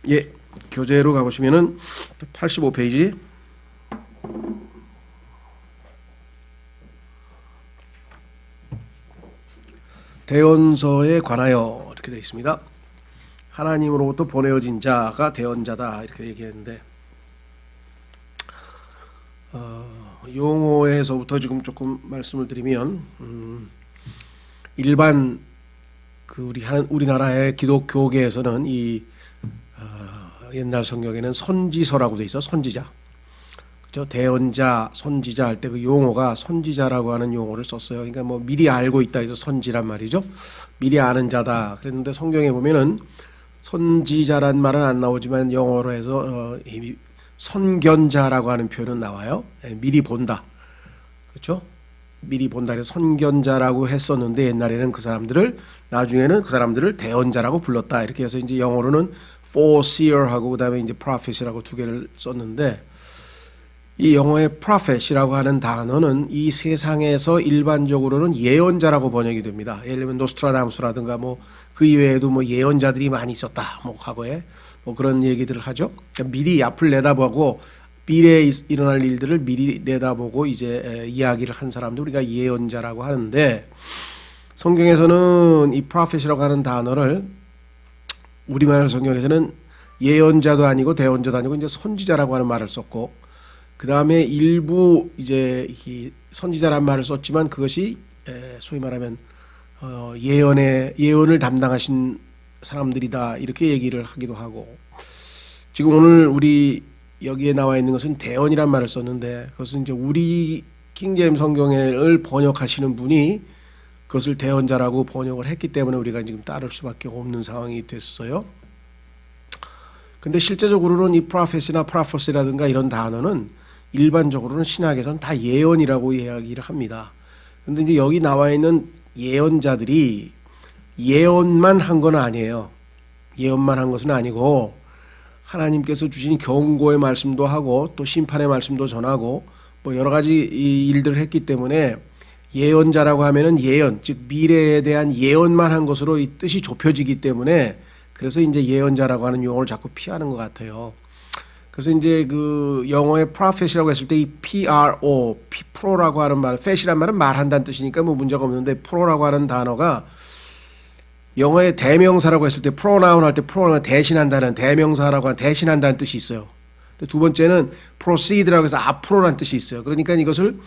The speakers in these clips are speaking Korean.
예, 교재로 가보시면은 85페이지 대언서에 관하여 이렇게 되어 있습니다. 하나님으로부터 보내어진 자가 대언자다 이렇게 얘기했는데 용어에서부터 지금 조금 말씀을 드리면 일반 우리나라의 기독교계에서는 이 옛날 성경에는 선지서라고 돼 있어. 선지자, 그렇죠? 대언자, 선지자 할 때 그 용어가 선지자라고 하는 용어를 썼어요. 그러니까 뭐 미리 알고 있다 해서 선지란 말이죠. 미리 아는 자다. 그랬는데 성경에 보면은 선지자란 말은 안 나오지만 영어로 해서 선견자라고 하는 표현은 나와요. 미리 본다, 그렇죠? 미리 본다 해서 선견자라고 했었는데 옛날에는 나중에는 그 사람들을 대언자라고 불렀다. 이렇게 해서 이제 영어로는 foreseer하고 그다음에 이제 prophet이라고 두 개를 썼는데 이 영어의 prophet이라고 하는 단어는 이 세상에서 일반적으로는 예언자라고 번역이 됩니다. 예를 들면 노스트라다무스라든가 뭐 그 이외에도 뭐 예언자들이 많이 있었다. 뭐 과거에 뭐 그런 얘기들을 하죠. 그러니까 미리 앞을 내다보고 미래에 일어날 일들을 미리 내다보고 이제 이야기를 한 사람들 우리가 예언자라고 하는데 성경에서는 이 prophet이라고 하는 단어를 우리말 성경에서는 예언자도 아니고 대언자도 아니고 이제 선지자라고 하는 말을 썼고 그 다음에 일부 이제 이 선지자란 말을 썼지만 그것이 소위 말하면 예언을 담당하신 사람들이다 이렇게 얘기를 하기도 하고 지금 오늘 우리 여기에 나와 있는 것은 대언이란 말을 썼는데 그것은 이제 우리 킹제임스 성경을 번역하시는 분이 그것을 대언자라고 번역을 했기 때문에 우리가 지금 따를 수밖에 없는 상황이 됐어요. 근데 실제적으로는 이 prophet이나 prophecy라든가 이런 단어는 일반적으로는 신학에서는 다 예언이라고 이야기를 합니다. 근데 이제 여기 나와 있는 예언자들이 예언만 한 건 아니에요. 예언만 한 것은 아니고 하나님께서 주신 경고의 말씀도 하고 또 심판의 말씀도 전하고 뭐 여러 가지 일들을 했기 때문에 예언자라고 하면은 예언, 즉 미래에 대한 예언만 한 것으로 이 뜻이 좁혀지기 때문에 그래서 이제 예언자라고 하는 용어를 자꾸 피하는 것 같아요. 그래서 이제 그 영어의 prophet이라고 했을 때 이 프로라고 하는 말, fet이란 말은 말한다는 뜻이니까 뭐 문제가 없는데 프로라고 하는 단어가 영어의 대명사라고 했을 때 pronoun 할 때 pronoun 대신한다는 대명사라고 하는 대신한다는 뜻이 있어요. 두 번째는 proceed라고 해서 앞으로라는 뜻이 있어요. 그러니까 이것을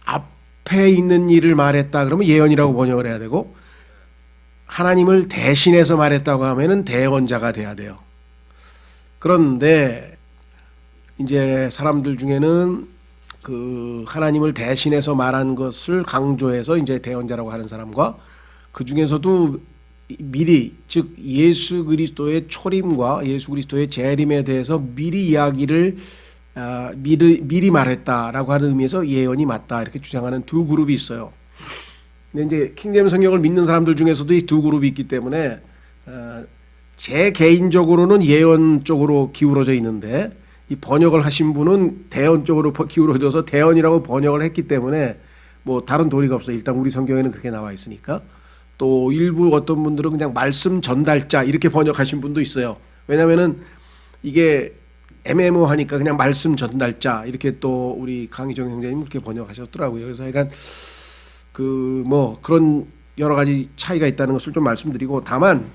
앞에 있는 일을 말했다 그러면 예언이라고 번역을 해야 되고 하나님을 대신해서 말했다고 하면은 대언자가 돼야 돼요. 그런데 이제 사람들 중에는 그 하나님을 대신해서 말한 것을 강조해서 이제 대언자라고 하는 사람과 그 중에서도 미리 즉 예수 그리스도의 초림과 예수 그리스도의 재림에 대해서 미리 이야기를 미리 말했다라고 하는 의미에서 예언이 맞다 이렇게 주장하는 두 그룹이 있어요. 근데 이제 킹제임스 성경을 믿는 사람들 중에서도 이 두 그룹이 있기 때문에 제 개인적으로는 예언 쪽으로 기울어져 있는데 이 번역을 하신 분은 대언 쪽으로 기울어져서 대언이라고 번역을 했기 때문에 뭐 다른 도리가 없어요. 일단 우리 성경에는 그렇게 나와 있으니까. 또 일부 어떤 분들은 그냥 말씀 전달자 이렇게 번역하신 분도 있어요. 왜냐하면은 이게 애매모호하니까 그냥 말씀 전달자 이렇게 또 우리 강희정 형제님 그렇게 번역하셨더라고요. 그래서 약간 그 뭐 그런 여러 가지 차이가 있다는 것을 좀 말씀드리고 다만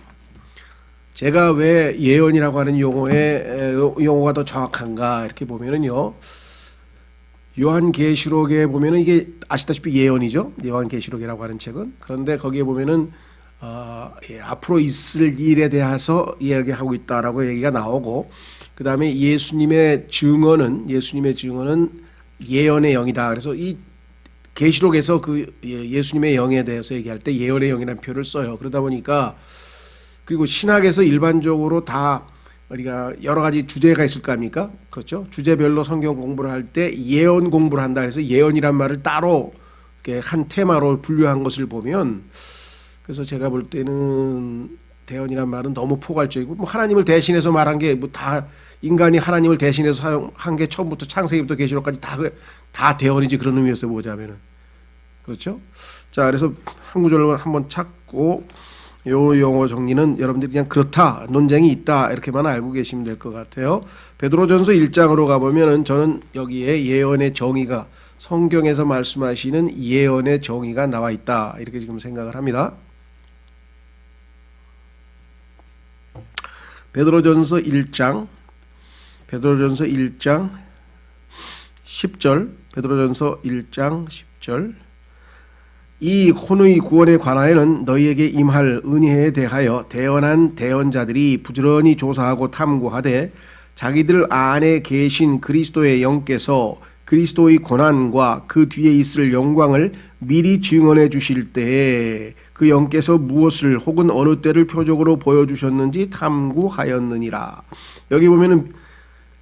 제가 왜 예언이라고 하는 용어가 더 정확한가 이렇게 보면은요. 요한계시록에 보면은 이게 아시다시피 예언이죠. 요한계시록이라고 하는 책은. 그런데 거기에 보면은 앞으로 있을 일에 대해서 이야기하고 있다라고 얘기가 나오고 그 다음에 예수님의 증언은 예언의 영이다. 그래서 이 계시록에서 그 예수님의 영에 대해서 얘기할 때 예언의 영이라는 표현을 써요. 그러다 보니까 그리고 신학에서 일반적으로 다 우리가 여러 가지 주제가 있을 거 아닙니까? 그렇죠? 주제별로 성경 공부를 할 때 예언 공부를 한다 해서 예언이란 말을 따로 이렇게 한 테마로 분류한 것을 보면 그래서 제가 볼 때는 대언이란 말은 너무 포괄적이고 뭐 하나님을 대신해서 말한 게 뭐 다 인간이 하나님을 대신해서 사용한 게 처음부터 창세기부터 계시록까지 다 대언이지 그런 의미였어요. 보자면은 그렇죠? 자 그래서 한 구절로 한번 찾고 요 용어 정리는 여러분들이 그냥 그렇다, 논쟁이 있다 이렇게만 알고 계시면 될 것 같아요. 베드로전서 1장으로 가보면은 저는 여기에 예언의 정의가, 성경에서 말씀하시는 예언의 정의가 나와 있다 이렇게 지금 생각을 합니다. 베드로전서 1장 10절, 베드로전서 1장 10절. 이 혼의 구원에 관하여는 너희에게 임할 은혜에 대하여 대언한 대언자들이 부지런히 조사하고 탐구하되 자기들 안에 계신 그리스도의 영께서 그리스도의 고난과 그 뒤에 있을 영광을 미리 증언해 주실 때에 그 영께서 무엇을 혹은 어느 때를 표적으로 보여주셨는지 탐구하였느니라. 여기 보면은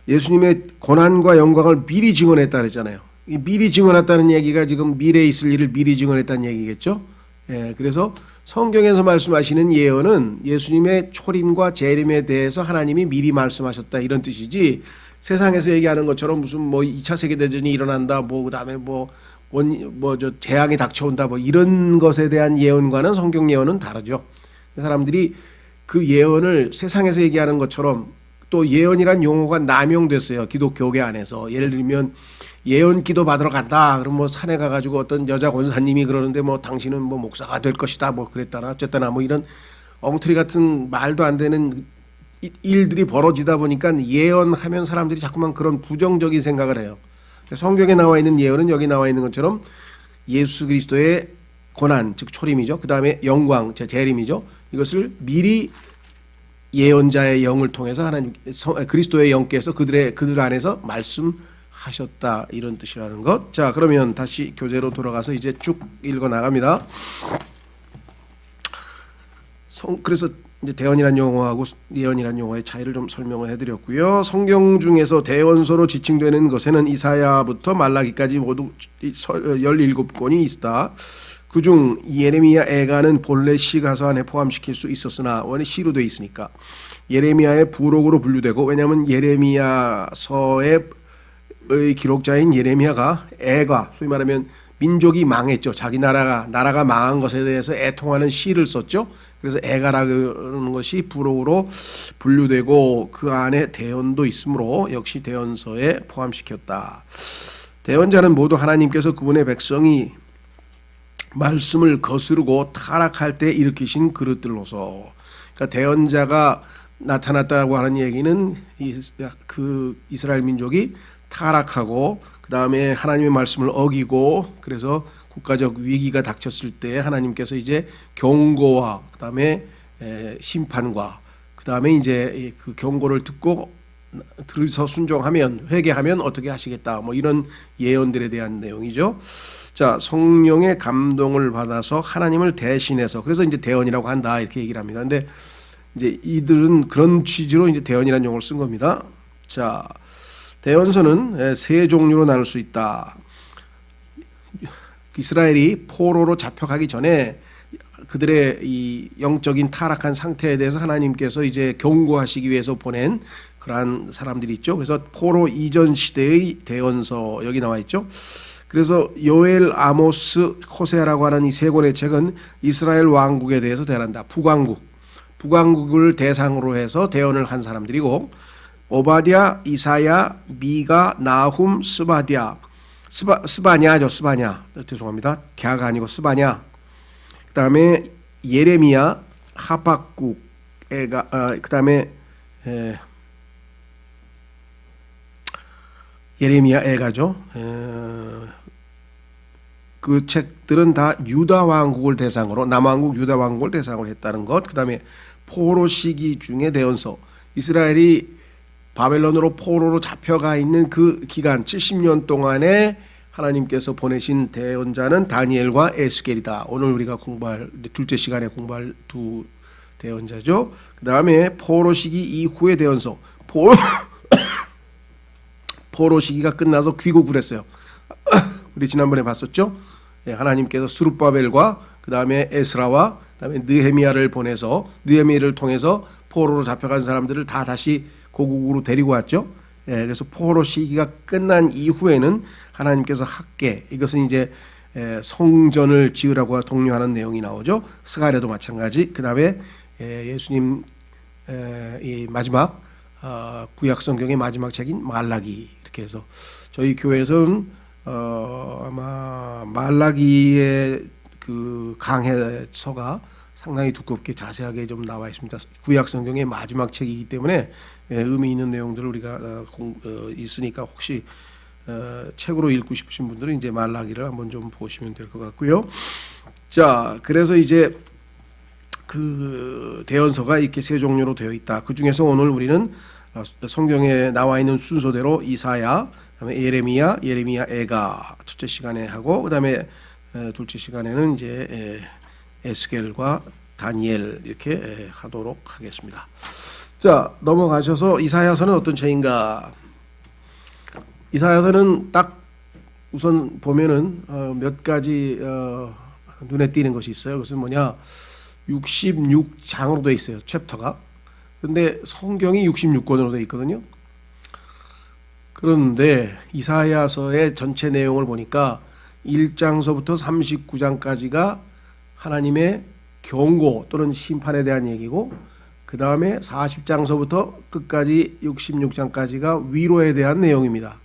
예수님의 고난과 영광을 미리 증언했다 그랬잖아요. 이 미리 증언했다는 얘기가 지금 미래에 있을 일을 미리 증언했다는 얘기겠죠. 예, 그래서 성경에서 말씀하시는 예언은 예수님의 초림과 재림에 대해서 하나님이 미리 말씀하셨다 이런 뜻이지, 세상에서 얘기하는 것처럼 무슨 뭐 2차 세계대전이 일어난다, 뭐 그다음에 저 재앙이 닥쳐온다, 뭐 이런 것에 대한 예언과는 성경 예언은 다르죠. 사람들이 그 예언을 세상에서 얘기하는 것처럼, 또 예언이란 용어가 남용됐어요. 기독교계 안에서. 예를 들면 예언 기도 받으러 간다. 그럼 뭐 산에 가가지고 어떤 여자 권사님이 그러는데 뭐 당신은 뭐 목사가 될 것이다. 뭐 그랬다나 어쨌다나 뭐 이런 엉터리 같은 말도 안 되는 일들이 벌어지다 보니까 예언하면 사람들이 자꾸만 그런 부정적인 생각을 해요. 성경에 나와 있는 예언은 여기 나와 있는 것처럼 예수 그리스도의 고난, 즉 초림이죠. 그 다음에 영광, 재림이죠. 이것을 미리 예언자의 영을 통해서 하나님 그리스도의 영께서 그들 안에서 말씀하셨다 이런 뜻이라는 것. 자, 그러면 다시 교재로 돌아가서 이제 쭉 읽어 나갑니다. 그래서 이제 대언이란 용어하고 예언이란 용어의 차이를 좀 설명을 해드렸고요. 성경 중에서 대언서로 지칭되는 것에는 이사야부터 말라기까지 모두 17권이 있다. 그중 예레미야 애가는 본래 시가서 안에 포함시킬 수 있었으나 원래 시로 되어 있으니까 예레미야의 부록으로 분류되고, 왜냐하면 예레미야서의 기록자인 예레미야가 애가, 소위 말하면 민족이 망했죠. 자기 나라가 망한 것에 대해서 애통하는 시를 썼죠. 그래서 애가라는 것이 부록으로 분류되고 그 안에 대언도 있으므로 역시 대언서에 포함시켰다. 대언자는 모두 하나님께서 그분의 백성이 말씀을 거스르고 타락할 때 일으키신 그릇들로서, 그러니까 대언자가 나타났다고 하는 얘기는 그 이스라엘 민족이 타락하고 그 다음에 하나님의 말씀을 어기고, 그래서 국가적 위기가 닥쳤을 때 하나님께서 이제 경고와 그 다음에 심판과 그 다음에 이제 그 경고를 들어서 순종하면, 회개하면 어떻게 하시겠다, 뭐 이런 예언들에 대한 내용이죠. 자, 성령의 감동을 받아서 하나님을 대신해서, 그래서 이제 대언이라고 한다 이렇게 얘기를 합니다. 근데 이제 이들은 그런 취지로 이제 대언이라는 용어를 쓴 겁니다. 자, 대언서는 세 종류로 나눌 수 있다. 이스라엘이 포로로 잡혀가기 전에 그들의 이 영적인 타락한 상태에 대해서 하나님께서 이제 경고하시기 위해서 보낸 그러한 사람들이 있죠. 그래서 포로 이전 시대의 대언서 여기 나와 있죠. 그래서 요엘, 아모스, 호세아라고 하는 이 세 권의 책은 이스라엘 왕국에 대해서 대한다. 북왕국을 대상으로 해서 대언을 한 사람들이고, 오바댜, 이사야, 미가, 나훔, 스바냐죠. 스바냐. 죄송합니다. 갸가 아니고 스바냐. 그 다음에 예레미야, 하박국, 그 다음에 예레미야, 애가죠. 그 책들은 다 유다 왕국을 대상으로, 남왕국 유다 왕국을 대상으로 했다는 것. 그 다음에 포로 시기 중에 대언서, 이스라엘이 바벨론으로 포로로 잡혀가 있는 그 기간 70년 동안에 하나님께서 보내신 대언자는 다니엘과 에스겔이다. 오늘 우리가 공부할 둘째 시간에 공부할 두 대언자죠. 그 다음에 포로 시기 이후의 대언서, 포로 시기가 끝나서 귀국을 했어요. 우리 지난번에 봤었죠. 하나님께서 스룹바벨과 그 다음에 에스라와 그 다음에 느헤미야를 보내서, 느헤미야를 통해서 포로로 잡혀간 사람들을 다 다시 고국으로 데리고 왔죠. 그래서 포로 시기가 끝난 이후에는 하나님께서 학계, 이것은 이제 성전을 지으라고 독려하는 내용이 나오죠. 스가랴도 마찬가지. 그 다음에 예수님 이 마지막 구약 성경의 마지막 책인 말라기, 이렇게 해서 저희 교회에서는 아마 말라기의 그 강해서가 상당히 두껍게 자세하게 좀 나와 있습니다. 구약 성경의 마지막 책이기 때문에 의미 있는 내용들을 우리가 있으니까 혹시 책으로 읽고 싶으신 분들은 이제 말라기를 한번 좀 보시면 될 것 같고요. 자, 그래서 이제 그 대언서가 이렇게 세 종류로 되어 있다. 그 중에서 오늘 우리는 성경에 나와 있는 순서대로 이사야, 그다음에 예레미야, 에가 첫째 시간에 하고, 그다음에 둘째 시간에는 이제 에스겔과 다니엘 이렇게 하도록 하겠습니다. 자, 넘어가셔서 이사야서는 어떤 책인가? 이사야서는 딱 우선 보면은 몇 가지 눈에 띄는 것이 있어요. 그것은 뭐냐? 66장으로 되어 있어요, 챕터가. 근데 성경이 66권으로 되어 있거든요. 그런데 이사야서의 전체 내용을 보니까 1장서부터 39장까지가 하나님의 경고 또는 심판에 대한 얘기고, 그 다음에 40장서부터 끝까지 66장까지가 위로에 대한 내용입니다.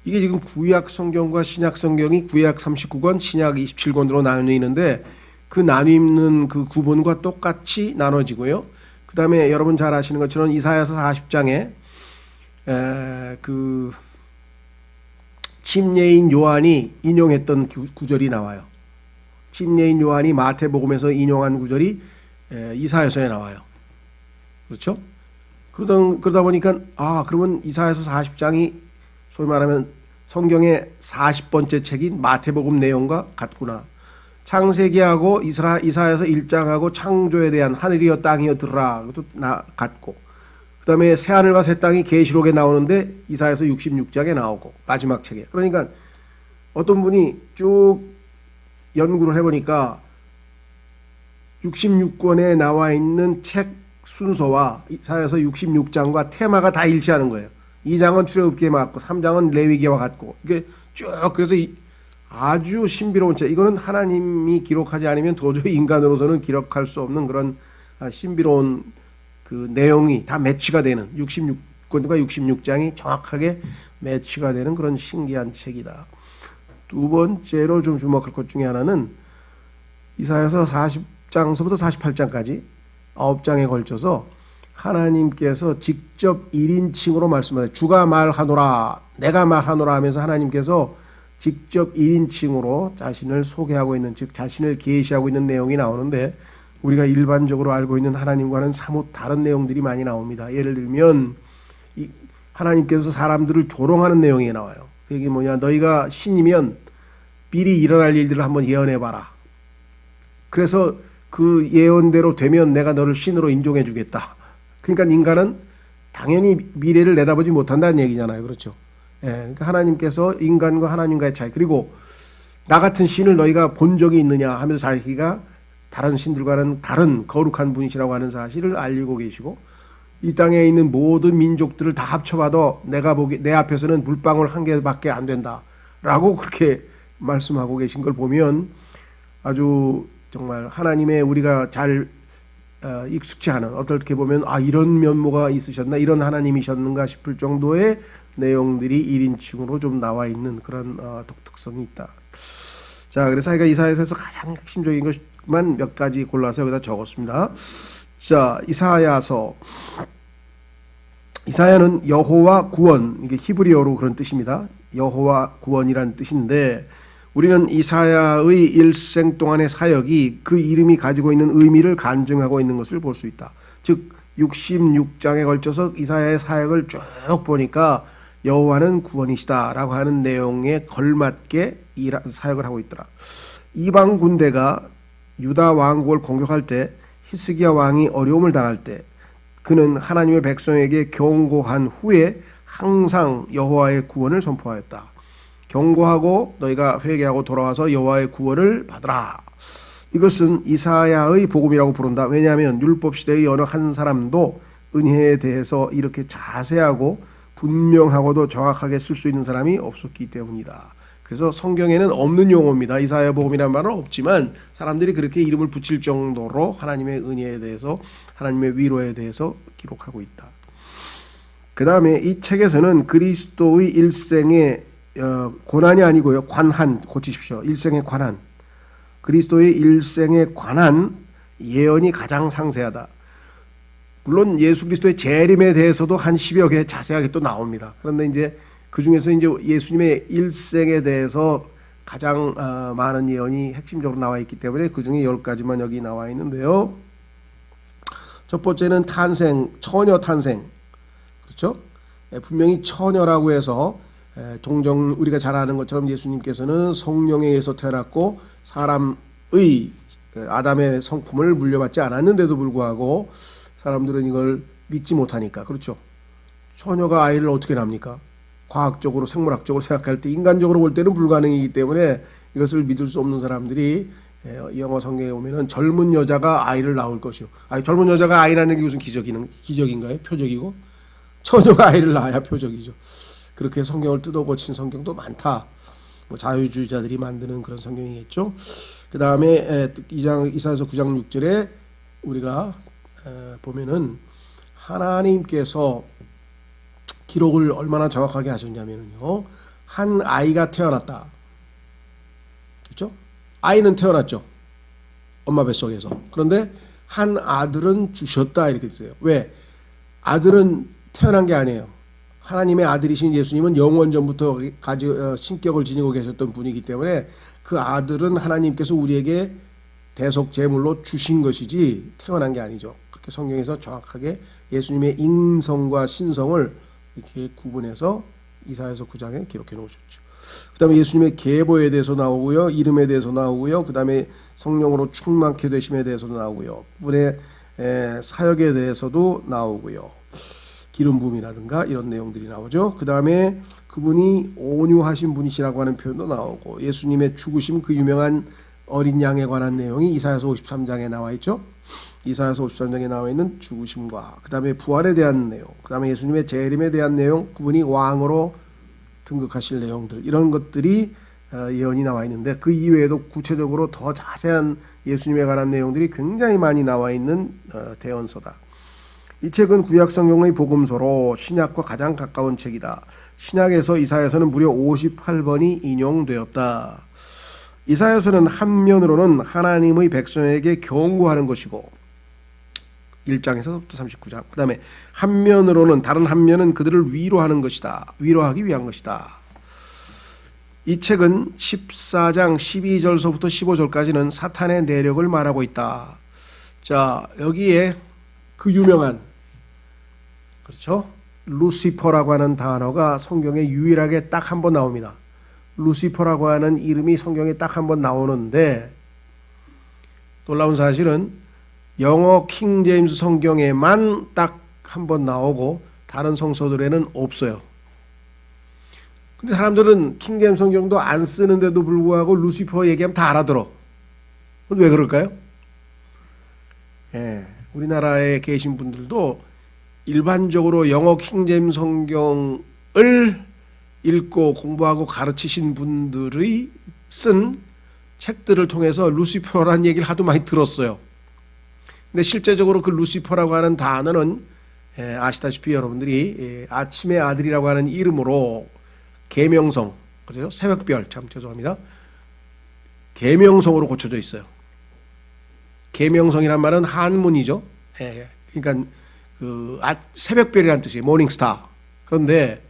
이게 지금 구약 성경과 신약 성경이 구약 39권, 신약 27권으로 나뉘는데 그 나뉘는 그 구분과 똑같이 나눠지고요. 그 다음에 여러분 잘 아시는 것처럼 이사야서 40장에 그 침례인 요한이 인용했던 구절이 나와요. 침례인 요한이 마태복음에서 인용한 구절이 이사야서에 나와요. 그렇죠? 그러다 보니까 그러면 이사야서 40장이 소위 말하면 성경의 40번째 책인 마태복음 내용과 같구나. 창세기하고 이사야서 1장하고 창조에 대한 하늘이여 땅이여 들으라, 그것도 같고, 그 다음에 새하늘과 새 땅이 계시록에 나오는데 이사야서 66장에 나오고 마지막 책에. 그러니까 어떤 분이 쭉 연구를 해보니까 66권에 나와 있는 책 순서와 이사야서 66장과 테마가 다 일치하는 거예요. 2장은 출애굽기에 맞고 3장은 레위기와 같고, 이게 쭉 그래서 아주 신비로운 책. 이거는 하나님이 기록하지 않으면 도저히 인간으로서는 기록할 수 없는 그런 신비로운 그 내용이 다 매치가 되는, 66권과 66장이 정확하게 매치가 되는 그런 신기한 책이다. 두 번째로 좀 주목할 것 중에 하나는 이사야서 40장서부터 48장까지 9장에 걸쳐서 하나님께서 직접 1인칭으로 말씀하세요. 주가 말하노라, 내가 말하노라 하면서 하나님께서 직접 1인칭으로 자신을 소개하고 있는, 즉 자신을 계시하고 있는 내용이 나오는데, 우리가 일반적으로 알고 있는 하나님과는 사뭇 다른 내용들이 많이 나옵니다. 예를 들면 하나님께서 사람들을 조롱하는 내용이 나와요. 그게 뭐냐? 너희가 신이면 미리 일어날 일들을 한번 예언해봐라. 그래서 그 예언대로 되면 내가 너를 신으로 인정해 주겠다. 그러니까 인간은 당연히 미래를 내다보지 못한다는 얘기잖아요. 그렇죠? 그러니까 하나님께서 인간과 하나님과의 차이, 그리고 나 같은 신을 너희가 본 적이 있느냐 하면서 자기가 다른 신들과는 다른 거룩한 분이시라고 하는 사실을 알리고 계시고, 이 땅에 있는 모든 민족들을 다 합쳐봐도 내 앞에서는 물방울 한 개밖에 안 된다라고 그렇게 말씀하고 계신 걸 보면 아주 정말 하나님의 우리가 잘 익숙치 않은, 어떻게 보면 이런 면모가 있으셨나, 이런 하나님이셨는가 싶을 정도의 내용들이 1인칭으로 좀 나와 있는 그런 독특성이 있다. 자, 그래서 제가 이사야서에서 가장 핵심적인 것만 몇 가지 골라서 여기다 적었습니다. 자, 이사야는 여호와 구원, 이게 히브리어로 그런 뜻입니다. 여호와 구원이라는 뜻인데, 우리는 이사야의 일생 동안의 사역이 그 이름이 가지고 있는 의미를 간증하고 있는 것을 볼 수 있다. 즉 66장에 걸쳐서 이사야의 사역을 쭉 보니까 여호와는 구원이시다라고 하는 내용에 걸맞게 사역을 하고 있더라. 이방 군대가 유다 왕국을 공격할 때, 히스기야 왕이 어려움을 당할 때 그는 하나님의 백성에게 경고한 후에 항상 여호와의 구원을 선포하였다. 경고하고 너희가 회개하고 돌아와서 여호와의 구원을 받으라. 이것은 이사야의 복음이라고 부른다. 왜냐하면 율법 시대의 어느 한 사람도 은혜에 대해서 이렇게 자세하고 분명하고도 정확하게 쓸 수 있는 사람이 없었기 때문이다. 그래서 성경에는 없는 용어입니다. 이사야복음이라는 말은 없지만 사람들이 그렇게 이름을 붙일 정도로 하나님의 은혜에 대해서, 하나님의 위로에 대해서 기록하고 있다. 그 다음에 이 책에서는 그리스도의 일생의 고난이 아니고요, 관한, 고치십시오. 일생에 관한, 그리스도의 일생에 관한 예언이 가장 상세하다. 물론 예수 그리스도의 재림에 대해서도 한 10여 개 자세하게 또 나옵니다. 그런데 이제 그 중에서 이제 예수님의 일생에 대해서 가장 많은 예언이 핵심적으로 나와 있기 때문에 그 중에 10가지만 여기 나와 있는데요. 첫 번째는 탄생, 처녀 탄생. 그렇죠? 분명히 처녀라고 해서 동정, 우리가 잘 아는 것처럼 예수님께서는 성령에 의해서 태어났고 사람의 아담의 성품을 물려받지 않았는데도 불구하고 사람들은 이걸 믿지 못하니까, 그렇죠? 처녀가 아이를 어떻게 낳습니까? 과학적으로, 생물학적으로 생각할 때, 인간적으로 볼 때는 불가능이기 때문에 이것을 믿을 수 없는 사람들이 영어 성경에 보면은 젊은 여자가 아이를 낳을 것이요. 아니, 젊은 여자가 아이 낳는 게 무슨 기적인가요? 표적이고, 처녀가 아이를 낳아야 표적이죠. 그렇게 성경을 뜯어 고친 성경도 많다. 뭐 자유주의자들이 만드는 그런 성경이겠죠. 그 다음에 이사야서 9장 6절에 우리가 보면은 하나님께서 기록을 얼마나 정확하게 하셨냐면요, 한 아이가 태어났다. 그렇죠? 아이는 태어났죠. 엄마 뱃속에서. 그런데 한 아들은 주셨다 이렇게 되세요. 왜? 아들은 태어난 게 아니에요. 하나님의 아들이신 예수님은 영원 전부터 신격을 지니고 계셨던 분이기 때문에 그 아들은 하나님께서 우리에게 대속 제물로 주신 것이지 태어난 게 아니죠. 그렇게 성경에서 정확하게 예수님의 인성과 신성을 이렇게 구분해서 이사야서 9장에 기록해 놓으셨죠. 그 다음에 예수님의 계보에 대해서 나오고요, 이름에 대해서 나오고요, 그 다음에 성령으로 충만케 되심에 대해서도 나오고요, 그분의 사역에 대해서도 나오고요, 기름 부음이라든가 이런 내용들이 나오죠. 그 다음에 그분이 온유하신 분이시라고 하는 표현도 나오고, 예수님의 죽으심, 그 유명한 어린 양에 관한 내용이 이사야서 53장에 나와 있죠. 이사야서 53장에 나와 있는 죽으심과 그 다음에 부활에 대한 내용, 그 다음에 예수님의 재림에 대한 내용, 그분이 왕으로 등극하실 내용들, 이런 것들이 예언이 나와 있는데 그 이외에도 구체적으로 더 자세한 예수님에 관한 내용들이 굉장히 많이 나와 있는 대언서다. 이 책은 구약성경의 복음서로 신약과 가장 가까운 책이다. 신약에서 이사야서는 무려 58번이 인용되었다. 이사야서는 한면으로는 하나님의 백성에게 경고하는 것이고, 1장에서부터 39장. 그 다음에 한면으로는, 다른 한면은 그들을 위로하는 것이다. 위로하기 위한 것이다. 이 책은 14장 12절서부터 15절까지는 사탄의 내력을 말하고 있다. 자, 여기에 그 유명한, 그렇죠? 루시퍼라고 하는 단어가 성경에 유일하게 딱 한 번 나옵니다. 루시퍼라고 하는 이름이 성경에 딱 한 번 나오는데, 놀라운 사실은 영어 킹 제임스 성경에만 딱 한 번 나오고 다른 성서들에는 없어요. 근데 사람들은 킹 제임스 성경도 안 쓰는데도 불구하고 루시퍼 얘기하면 다 알아들어. 왜 그럴까요? 우리나라에 계신 분들도 일반적으로 영어 킹 제임스 성경을 읽고 공부하고 가르치신 분들의 쓴 책들을 통해서 루시퍼라는 얘기를 하도 많이 들었어요. 근데 실제적으로 그 루시퍼라고 하는 단어는 아시다시피 여러분들이 아침의 아들이라고 하는 이름으로 계명성, 그죠? 새벽별, 참 죄송합니다. 계명성으로 고쳐져 있어요. 계명성이란 말은 한문이죠. 그러니까 그 새벽별이라는 뜻이에요. 모닝스타. 그런데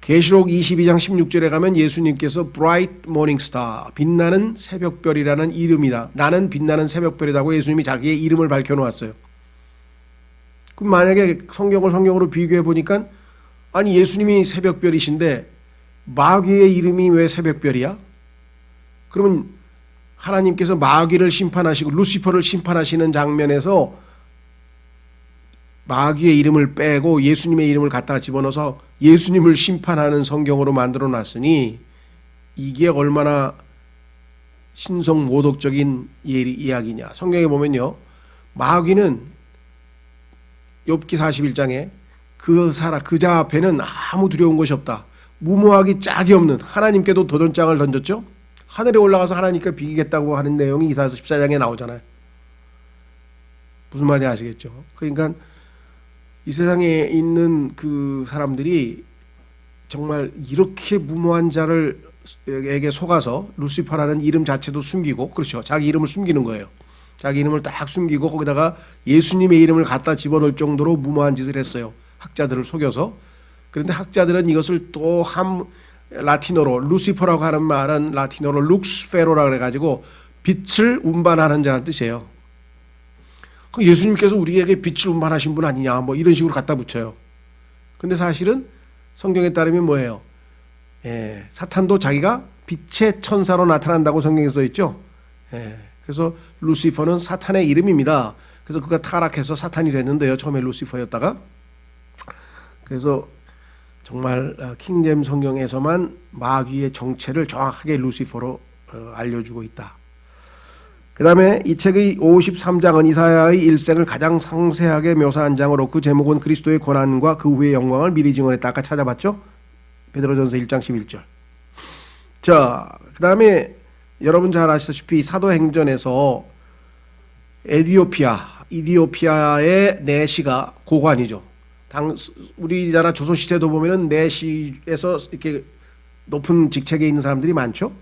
계시록 22장 16절에 가면 예수님께서 bright morning star, 빛나는 새벽별이라는 이름이다. 나는 빛나는 새벽별이라고 예수님이 자기의 이름을 밝혀놓았어요. 그럼 만약에 성경으로 비교해 보니까, 아니 예수님이 새벽별이신데 마귀의 이름이 왜 새벽별이야? 그러면 하나님께서 마귀를 심판하시고 루시퍼를 심판하시는 장면에서 마귀의 이름을 빼고 예수님의 이름을 갖다가 집어넣어서 예수님을 심판하는 성경으로 만들어 놨으니 이게 얼마나 신성 모독적인 이야기냐. 성경에 보면요, 마귀는 욥기 41장에 그 자 앞에는 아무 두려운 것이 없다. 무모하기 짝이 없는 하나님께도 도전장을 던졌죠. 하늘에 올라가서 하나님께 비기겠다고 하는 내용이 이사야서 14장에 나오잖아요. 무슨 말인지 아시겠죠? 그러니까 이 세상에 있는 그 사람들이 정말 이렇게 무모한 자를에게 속아서 루시퍼라는 이름 자체도 숨기고, 그렇죠, 자기 이름을 숨기는 거예요. 자기 이름을 딱 숨기고 거기다가 예수님의 이름을 갖다 집어넣을 정도로 무모한 짓을 했어요. 학자들을 속여서. 그런데 학자들은 이것을 또 라틴어로 루시퍼라고 하는 말은 라틴어로 룩스페로라 그래가지고 빛을 운반하는 자라는 뜻이에요. 예수님께서 우리에게 빛을 운반하신 분 아니냐 뭐 이런 식으로 갖다 붙여요. 근데 사실은 성경에 따르면 뭐예요? 사탄도 자기가 빛의 천사로 나타난다고 성경에 써 있죠. 그래서 루시퍼는 사탄의 이름입니다. 그래서 그가 타락해서 사탄이 됐는데요. 처음에 루시퍼였다가. 그래서 정말 킹제임 성경에서만 마귀의 정체를 정확하게 루시퍼로 알려주고 있다. 그 다음에 이 책의 53장은 이사야의 일생을 가장 상세하게 묘사한 장으로 그 제목은 그리스도의 고난과 그 후의 영광을 미리 증언했다. 아까 찾아봤죠? 베드로전서 1장 11절. 자, 그 다음에 여러분 잘 아시다시피 사도행전에서 이디오피아의 내시가 고관이죠. 우리나라 조선시대도 보면은 내시에서 이렇게 높은 직책에 있는 사람들이 많죠.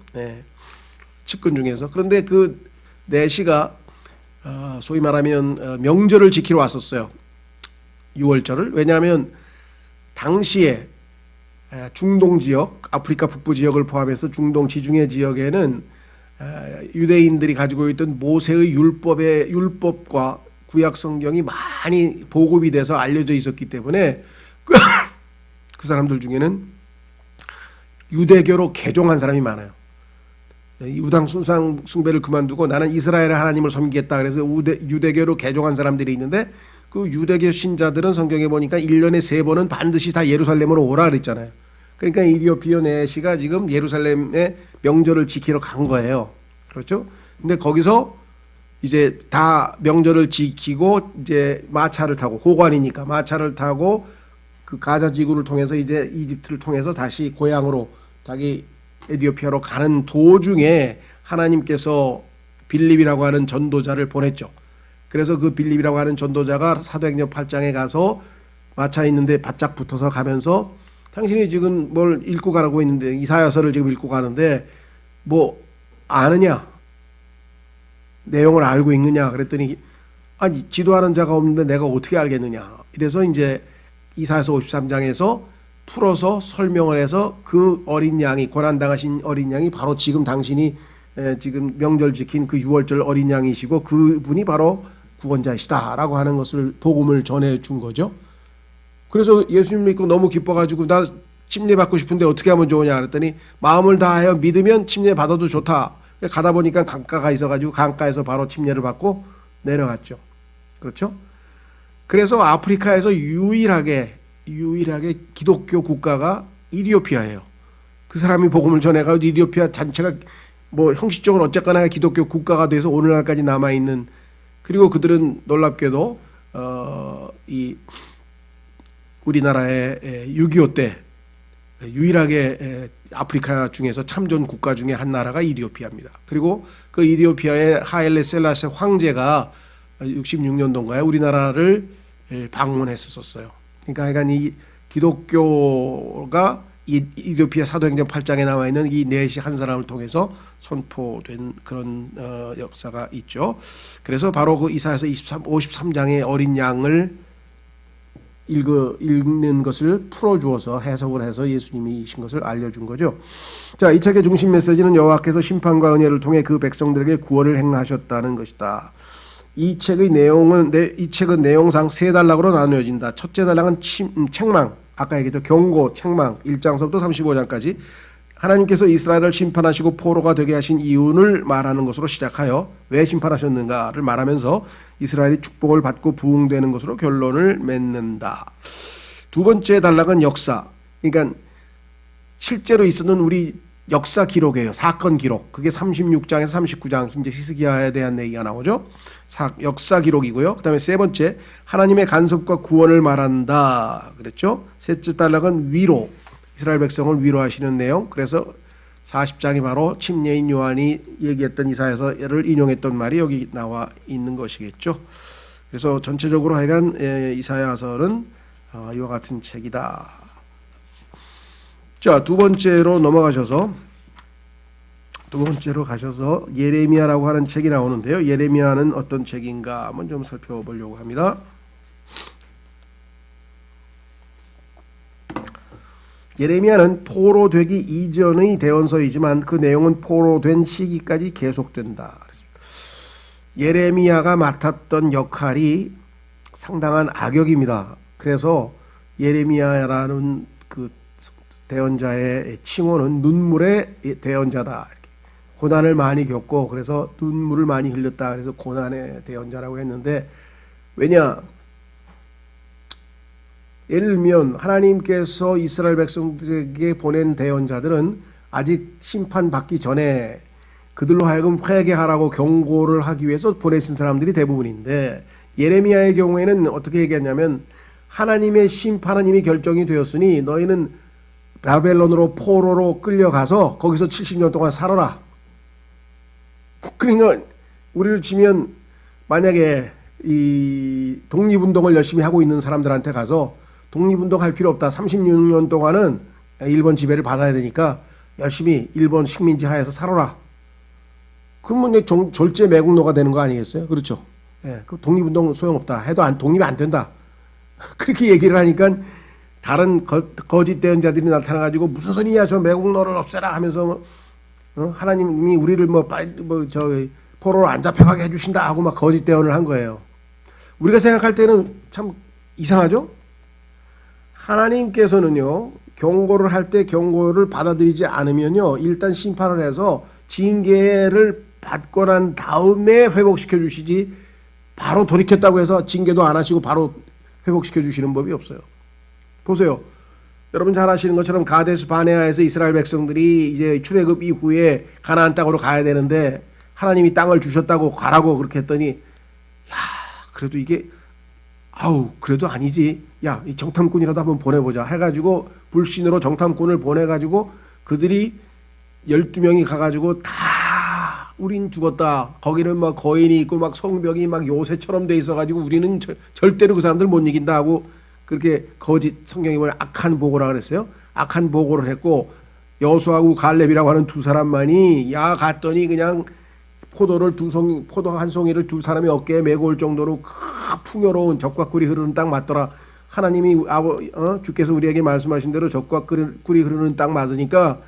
측근 중에서. 그런데 그 내시가 소위 말하면 명절을 지키러 왔었어요. 6월절을. 왜냐하면 당시에 중동 지역, 아프리카 북부 지역을 포함해서 중동 지중해 지역에는 유대인들이 가지고 있던 모세의 율법과 구약 성경이 많이 보급이 돼서 알려져 있었기 때문에 그 사람들 중에는 유대교로 개종한 사람이 많아요. 우상 숭배를 그만두고 나는 이스라엘의 하나님을 섬기겠다. 그래서 유대교로 개종한 사람들이 있는데 그 유대교 신자들은 성경에 보니까 1년에 3번은 반드시 다 예루살렘으로 오라 그랬잖아요. 그러니까 이디오피아 내시가 지금 예루살렘의 명절을 지키러 간 거예요. 그렇죠? 근데 거기서 이제 다 명절을 지키고 이제 마차를 타고, 고관이니까 마차를 타고 그 가자 지구를 통해서 이제 이집트를 통해서 다시 고향으로 자기 에디오피아로 가는 도중에 하나님께서 빌립이라고 하는 전도자를 보냈죠. 그래서 그 빌립이라고 하는 전도자가 사도행전 8장에 가서 마차에 있는데 바짝 붙어서 가면서 당신이 지금 뭘 읽고 가라고 했는데 이사야서를 지금 읽고 가는데 뭐 아느냐? 내용을 알고 있느냐? 그랬더니 아니 지도하는 자가 없는데 내가 어떻게 알겠느냐? 이래서 이제 이사야서 53장에서 풀어서 설명을 해서 그 어린 양이, 고난당하신 어린 양이 바로 지금 당신이 지금 명절 지킨 그 6월절 어린 양이시고 그분이 바로 구원자이시다라고 하는 것을 복음을 전해준 거죠. 그래서 예수님 믿고 너무 기뻐가지고 나 침례 받고 싶은데 어떻게 하면 좋으냐 그랬더니 마음을 다하여 믿으면 침례 받아도 좋다. 가다 보니까 강가가 있어가지고 강가에서 바로 침례를 받고 내려갔죠. 그렇죠? 그래서 아프리카에서 유일하게 기독교 국가가 이디오피아예요. 그 사람이 복음을 전해가지고 이디오피아 전체가 뭐 형식적으로 어쨌거나 기독교 국가가 돼서 오늘날까지 남아있는, 그리고 그들은 놀랍게도 이 우리나라의 6.25 때 유일하게 아프리카 중에서 참전 국가 중에 한 나라가 이디오피아입니다. 그리고 그 이디오피아의 하일레 셀라세 황제가 66년도인가요? 우리나라를 방문했었어요. 그러니까 이 기독교가 이디오피아 사도행전 8장에 나와 있는 이 넷이 한 사람을 통해서 선포된 그런 역사가 있죠. 그래서 바로 그 이사야서 53장의 어린 양을 읽는 것을 풀어주어서 해석을 해서 예수님이신 것을 알려준 거죠. 자, 이 책의 중심 메시지는 여호와께서 심판과 은혜를 통해 그 백성들에게 구원을 행하셨다는 것이다. 이 책의 내용은 이 책은 내용상 세 단락으로 나누어진다. 첫째 단락은 책망, 아까 얘기했죠. 경고, 책망 1장서부터 35장까지 하나님께서 이스라엘을 심판하시고 포로가 되게 하신 이유를 말하는 것으로 시작하여 왜 심판하셨는가를 말하면서 이스라엘이 축복을 받고 부흥되는 것으로 결론을 맺는다. 두 번째 단락은 역사, 그러니까 실제로 있었던 우리 역사 기록이에요. 사건 기록. 그게 36장에서 39장 이제 히스기야에 대한 얘기가 나오죠. 역사 기록이고요. 그다음에 세 번째 하나님의 간섭과 구원을 말한다 그랬죠. 셋째 단락은 위로, 이스라엘 백성을 위로하시는 내용. 그래서 40장이 바로 침례인 요한이 얘기했던 이사야서를 인용했던 말이 여기 나와 있는 것이겠죠. 그래서 전체적으로 하여간 이사야서는 이와 같은 책이다. 자, 두 번째로 가셔서 예레미야라고 하는 책이 나오는데요. 예레미야는 어떤 책인가 한번 좀 살펴보려고 합니다. 예레미야는 포로되기 이전의 대언서이지만 그 내용은 포로된 시기까지 계속된다. 예레미야가 맡았던 역할이 상당한 악역입니다. 그래서 예레미야라는 그 대언자의 칭호는 눈물의 대언자다. 고난을 많이 겪고 그래서 눈물을 많이 흘렸다. 그래서 고난의 대언자라고 했는데, 왜냐? 예를 들면 하나님께서 이스라엘 백성들에게 보낸 대언자들은 아직 심판받기 전에 그들로 하여금 회개하라고 경고를 하기 위해서 보내신 사람들이 대부분인데, 예레미야의 경우에는 어떻게 얘기했냐면 하나님의 심판은 이미 결정이 되었으니 너희는 바벨론으로 포로로 끌려가서 거기서 70년 동안 살아라. 그러니까 우리를 치면 만약에 이 독립운동을 열심히 하고 있는 사람들한테 가서 독립운동 할 필요 없다. 36년 동안은 일본 지배를 받아야 되니까 열심히 일본 식민지 하에서 살아라. 그러면 이제 졸제 매국노가 되는 거 아니겠어요? 그렇죠. 예, 그 독립운동 소용없다. 해도 독립이 안 된다. 그렇게 얘기를 하니까 다른 거짓 대언자들이 나타나가지고 무슨 소리냐, 저 매국노를 없애라 하면서 하나님이 우리를 포로로 안 잡혀가게 해주신다 하고 막 거짓 대언을 한 거예요. 우리가 생각할 때는 참 이상하죠? 하나님께서는요, 경고를 할 때 경고를 받아들이지 않으면요, 일단 심판을 해서 징계를 받고 난 다음에 회복시켜 주시지, 바로 돌이켰다고 해서 징계도 안 하시고 바로 회복시켜 주시는 법이 없어요. 보세요. 여러분 잘 아시는 것처럼 가데스 바네아에서 이스라엘 백성들이 이제 출애굽 이후에 가나안 땅으로 가야 되는데 하나님이 땅을 주셨다고 가라고 그렇게 했더니, 야, 그래도 이게 그래도 아니지. 야, 이 정탐꾼이라도 한번 보내보자 해가지고 불신으로 정탐꾼을 보내가지고 그들이 12명이 가가지고 다 우린 죽었다. 거기는 막 거인이 있고 막 성벽이 막 요새처럼 돼 있어가지고 우리는 절대로 그 사람들 못 이긴다 하고 그렇게 거짓, 성경이 뭐냐, 악한 보고라 그랬어요. 악한 보고를 했고 여호수아하고 갈렙이라고 하는 두 사람만이 갔더니 그냥 포도 한 송이를 두 사람이 어깨에 메고 올 정도로 풍요로운 젖과 꿀이 흐르는 땅 맞더라. 하나님이 주께서 우리에게 말씀하신 대로 젖과 꿀이 흐르는 땅 맞으니까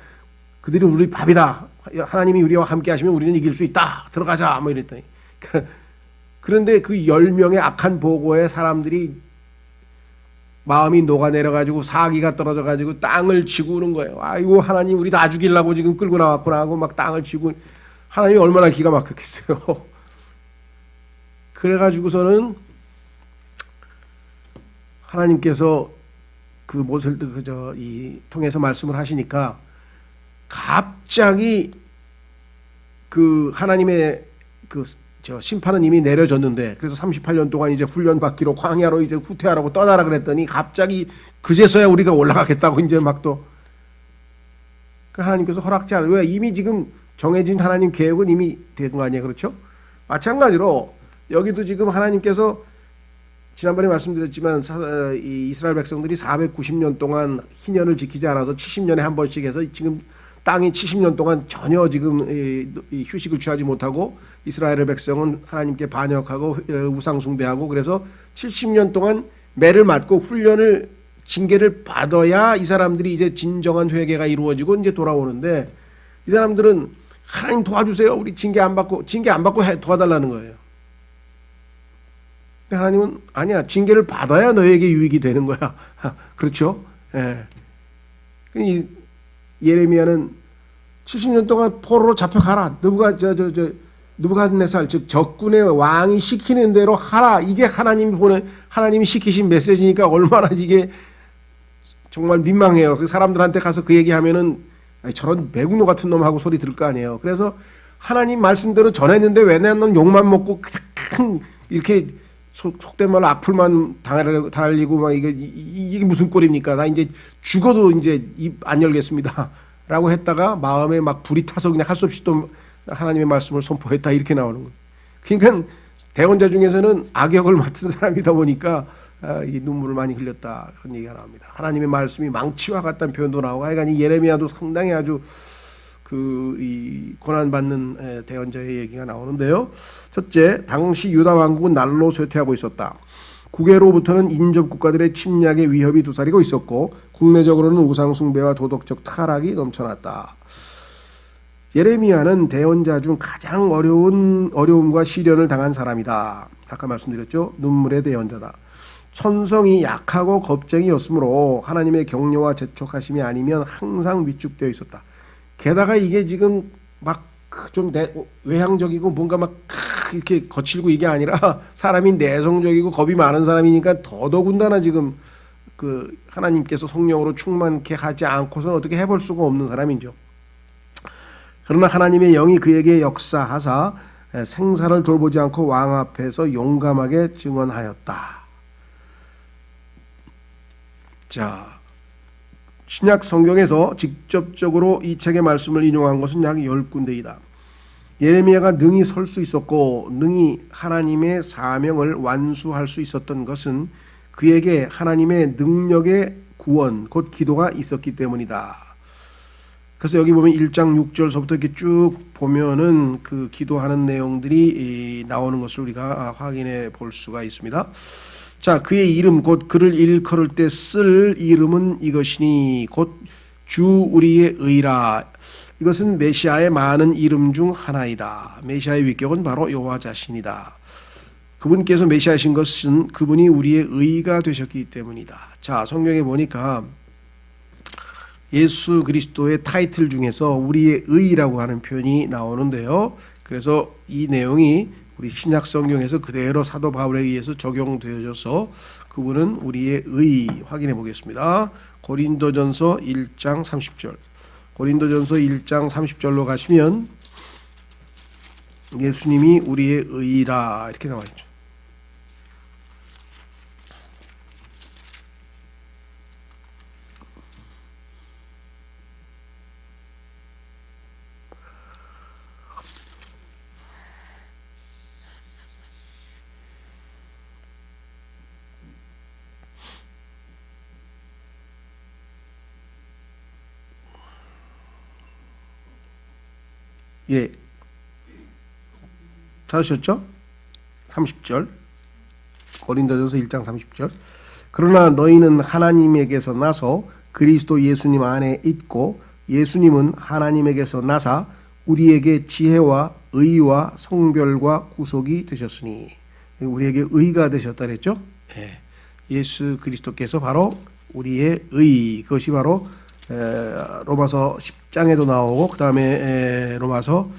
그들이 우리 밥이다. 하나님이 우리와 함께 하시면 우리는 이길 수 있다. 들어가자. 뭐 이랬더니. 그런데 그 10명의 악한 보고에 사람들이 마음이 녹아내려가지고 사기가 떨어져가지고 땅을 치고 오는 거예요. 아이고, 하나님 우리 다 죽이려고 지금 끌고 나왔구나 하고 막 땅을 치고, 하나님이 얼마나 기가 막혔겠어요. 그래가지고서는 하나님께서 그 모세를 통해서 말씀을 하시니까 갑자기 그 하나님의 심판은 이미 내려졌는데, 그래서 38년 동안 이제 훈련 받기로 광야로 이제 후퇴하라고 떠나라 그랬더니 갑자기 그제서야 우리가 올라가겠다고 이제 막 또 하나님께서 허락지 않아요. 왜? 이미 지금 정해진 하나님 계획은 이미 된 거 아니에요, 그렇죠? 마찬가지로 여기도 지금 하나님께서 지난번에 말씀드렸지만 이 이스라엘 백성들이 490년 동안 희년을 지키지 않아서 70년에 한 번씩 해서 지금 땅이 70년 동안 전혀 지금 휴식을 취하지 못하고 이스라엘 백성은 하나님께 반역하고 우상 숭배하고, 그래서 70년 동안 매를 맞고 훈련을, 징계를 받아야 이 사람들이 이제 진정한 회개가 이루어지고 이제 돌아오는데, 이 사람들은 하나님 도와주세요. 우리 징계 안 받고 도와달라는 거예요. 근데 하나님은 아니야. 징계를 받아야 너에게 유익이 되는 거야. 그렇죠? 예. 예레미야는 70년 동안 포로로 잡혀가라. 느부갓네살, 즉 적군의 왕이 시키는 대로 하라. 이게 하나님이 시키신 메시지니까 얼마나 이게 정말 민망해요. 그 사람들한테 가서 그 얘기하면은 저런 매국노 같은 놈하고 소리 들을 거 아니에요. 그래서 하나님 말씀대로 전했는데 왜 넌 욕만 먹고 이렇게 속된 말로 악플만 달리고 막 이게 무슨 꼴입니까? 나 이제 죽어도 이제 입 안 열겠습니다. 라고 했다가 마음에 막 불이 타서 그냥 할 수 없이 또 하나님의 말씀을 선포했다 이렇게 나오는 거예요. 그러니까 대언자 중에서는 악역을 맡은 사람이다 보니까 이 눈물을 많이 흘렸다 그런 얘기가 나옵니다. 하나님의 말씀이 망치와 같다는 표현도 나오고 하여간 이 예레미야도 상당히 아주 이 고난받는 대언자의 얘기가 나오는데요. 첫째, 당시 유다 왕국은 날로 쇠퇴하고 있었다. 국외로부터는 인접 국가들의 침략의 위협이 두사리고 있었고 국내적으로는 우상 숭배와 도덕적 타락이 넘쳐났다. 예레미야는 대언자 중 가장 어려움과 시련을 당한 사람이다. 아까 말씀드렸죠. 눈물의 대언자다. 천성이 약하고 겁쟁이였으므로 하나님의 격려와 재촉하심이 아니면 항상 위축되어 있었다. 게다가 이게 지금 막 좀 외향적이고 뭔가 막 이렇게 거칠고 이게 아니라 사람이 내성적이고 겁이 많은 사람이니까 더더군다나 지금 그 하나님께서 성령으로 충만케 하지 않고서는 어떻게 해볼 수가 없는 사람이죠. 그러나 하나님의 영이 그에게 역사하사 생사를 돌보지 않고 왕 앞에서 용감하게 증언하였다. 자, 신약 성경에서 직접적으로 이 책의 말씀을 인용한 것은 약 10군데이다. 예레미야가 능히 설 수 있었고 능히 하나님의 사명을 완수할 수 있었던 것은 그에게 하나님의 능력의 구원, 곧 기도가 있었기 때문이다. 그래서 여기 보면 1장 6절서부터 이렇게 쭉 보면은 그 기도하는 내용들이 나오는 것을 우리가 확인해 볼 수가 있습니다. 자, 그의 이름 곧 그를 일컬을 때 쓸 이름은 이것이니 곧 주 우리의 의라. 이것은 메시아의 많은 이름 중 하나이다. 메시아의 위격은 바로 여호와 자신이다. 그분께서 메시아신 것은 그분이 우리의 의가 되셨기 때문이다. 자, 성경에 보니까 예수 그리스도의 타이틀 중에서 우리의 의라고 하는 표현이 나오는데요. 그래서 이 내용이 우리 신약 성경에서 그대로 사도 바울에 의해서 적용되어져서 그분은 우리의 의 확인해 보겠습니다. 고린도전서 1장 30절. 고린도전서 1장 30절로 가시면 예수님이 우리의 의라 이렇게 나와 있죠. 예. 찾으셨죠? 30절. 고린도전서 1장 30절. 그러나 너희는 하나님에게서 나서 그리스도 예수님 안에 있고 예수님은 하나님에게서 나사 우리에게 지혜와 의와 성별과 구속이 되셨으니 우리에게 의가 되셨다 그랬죠? 예. 예수 그리스도께서 바로 우리의 의, 그것이 바로 로마서 10장에도 나오고 그 다음에 로마서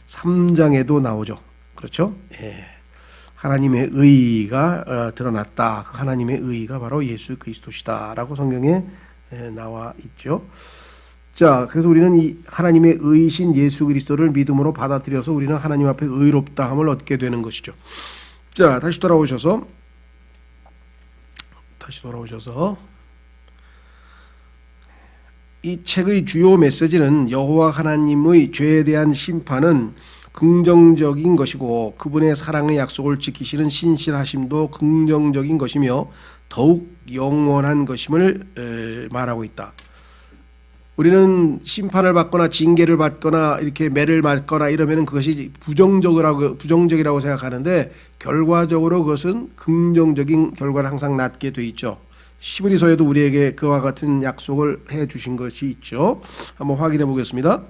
3장에도 나오죠. 그렇죠? 예. 하나님의 의가 드러났다. 하나님의 의가 바로 예수 그리스도시다라고 성경에 나와 있죠. 자, 그래서 우리는 이 하나님의 의신 예수 그리스도를 믿음으로 받아들여서 우리는 하나님 앞에 의롭다함을 얻게 되는 것이죠. 자, 다시 돌아오셔서 이 책의 주요 메시지는 여호와 하나님의 죄에 대한 심판은 긍정적인 것이고 그분의 사랑의 약속을 지키시는 신실하심도 긍정적인 것이며 더욱 영원한 것임을 말하고 있다. 우리는 심판을 받거나 징계를 받거나 이렇게 매를 맞거나 이러면 그것이 부정적이라고 생각하는데 결과적으로 그것은 긍정적인 결과를 항상 낳게 돼 있죠. 히브리서에도 우리에게 그와 같은 약속을 해 주신 것이 있죠. 한번 확인해 보겠습니다.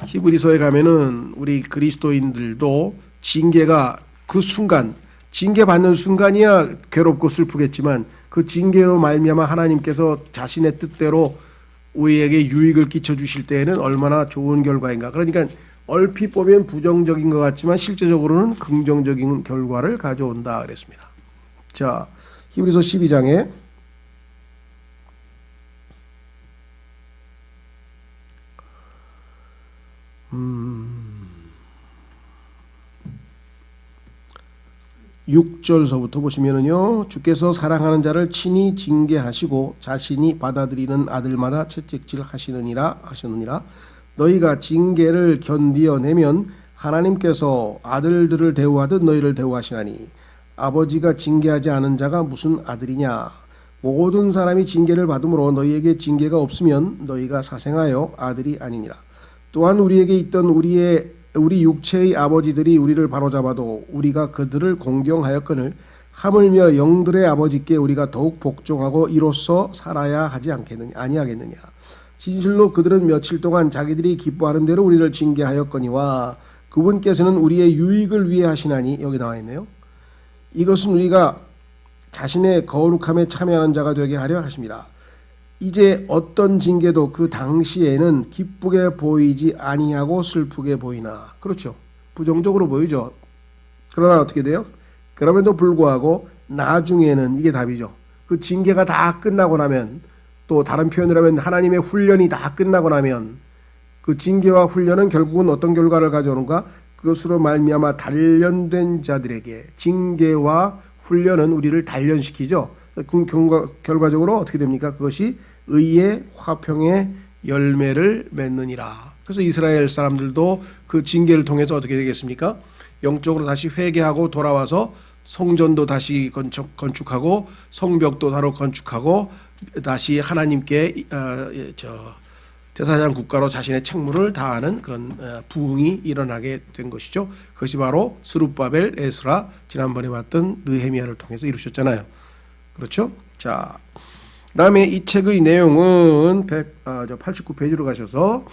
히브리서에 가면은 우리 그리스도인들도 징계가 그 순간 징계받는 순간이야 괴롭고 슬프겠지만 그 징계로 말미암아 하나님께서 자신의 뜻대로 우리에게 유익을 끼쳐 주실 때에는 얼마나 좋은 결과인가. 그러니까 얼핏 보면 부정적인 것 같지만 실제적으로는 긍정적인 결과를 가져온다 그랬습니다. 자, 히브리서 12장에 6절서부터 보시면은요. 주께서 사랑하는 자를 친히 징계하시고 자신이 받아들이는 아들마다 채찍질 하시느니라. 너희가 징계를 견디어내면 하나님께서 아들들을 대우하듯 너희를 대우하시나니 아버지가 징계하지 않은 자가 무슨 아들이냐. 모든 사람이 징계를 받음으로 너희에게 징계가 없으면 너희가 사생하여 아들이 아니니라. 또한 우리에게 있던 우리 육체의 아버지들이 우리를 바로잡아도 우리가 그들을 공경하였거늘 하물며 영들의 아버지께 우리가 더욱 복종하고 이로써 살아야 하지 아니하겠느냐. 진실로 그들은 며칠 동안 자기들이 기뻐하는 대로 우리를 징계하였거니와 그분께서는 우리의 유익을 위해 하시나니. 여기 나와 있네요. 이것은 우리가 자신의 거룩함에 참여하는 자가 되게 하려 하심이라. 이제 어떤 징계도 그 당시에는 기쁘게 보이지 아니하고 슬프게 보이나. 그렇죠. 부정적으로 보이죠. 그러나 어떻게 돼요? 그럼에도 불구하고 나중에는, 이게 답이죠. 그 징계가 다 끝나고 나면, 또 다른 표현을 하면 하나님의 훈련이 다 끝나고 나면 그 징계와 훈련은 결국은 어떤 결과를 가져오는가? 그것으로 말미암아 단련된 자들에게, 징계와 훈련은 우리를 단련시키죠. 결과적으로 어떻게 됩니까? 그것이 의의 화평의 열매를 맺느니라. 그래서 이스라엘 사람들도 그 징계를 통해서 어떻게 되겠습니까? 영적으로 다시 회개하고 돌아와서 성전도 다시 건축하고 성벽도 바로 건축하고 다시 하나님께 제사장 국가로 자신의 책무를 다하는 그런 부흥이 일어나게 된 것이죠. 그것이 바로 스룹바벨, 에스라, 지난번에 봤던 느헤미야를 통해서 이루셨잖아요. 그렇죠? 자, 그다음에 이 책의 내용은 89페이지로 가셔서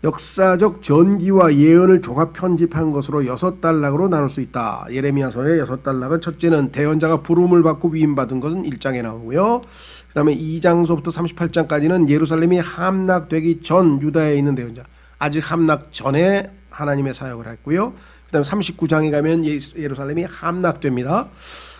역사적 전기와 예언을 종합 편집한 것으로 6단락으로 나눌 수 있다. 예레미야서의 6단락은 첫째는 대언자가 부름을 받고 위임받은 것은 1장에 나오고요. 그 다음에 2장서부터 38장까지는 예루살렘이 함락되기 전 유다에 있는 대언자, 아직 함락 전에 하나님의 사역을 했고요. 그 다음에 39장에 가면 예루살렘이 함락됩니다.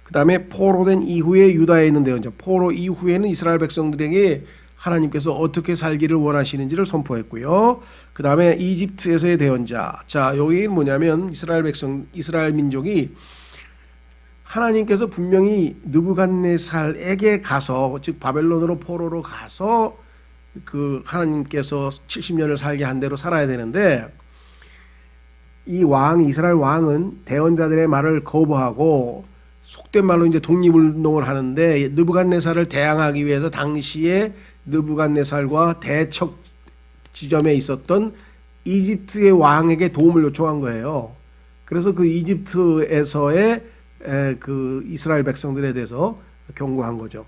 그 다음에 포로된 이후에 유다에 있는 대언자, 포로 이후에는 이스라엘 백성들에게 하나님께서 어떻게 살기를 원하시는지를 선포했고요. 그 다음에 이집트에서의 대언자. 자, 여기 뭐냐면 이스라엘 민족이 하나님께서 분명히 느부갓네살에게 가서, 즉 바벨론으로 포로로 가서 그 하나님께서 70년을 살게 한 대로 살아야 되는데, 이 이스라엘 왕은 대언자들의 말을 거부하고 속된 말로 이제 독립운동을 하는데, 느부갓네살을 대항하기 위해서 당시에 느부갓네살과 대척 지점에 있었던 이집트의 왕에게 도움을 요청한 거예요. 그래서 그 이집트에서의 그 이스라엘 백성들에 대해서 경고한 거죠.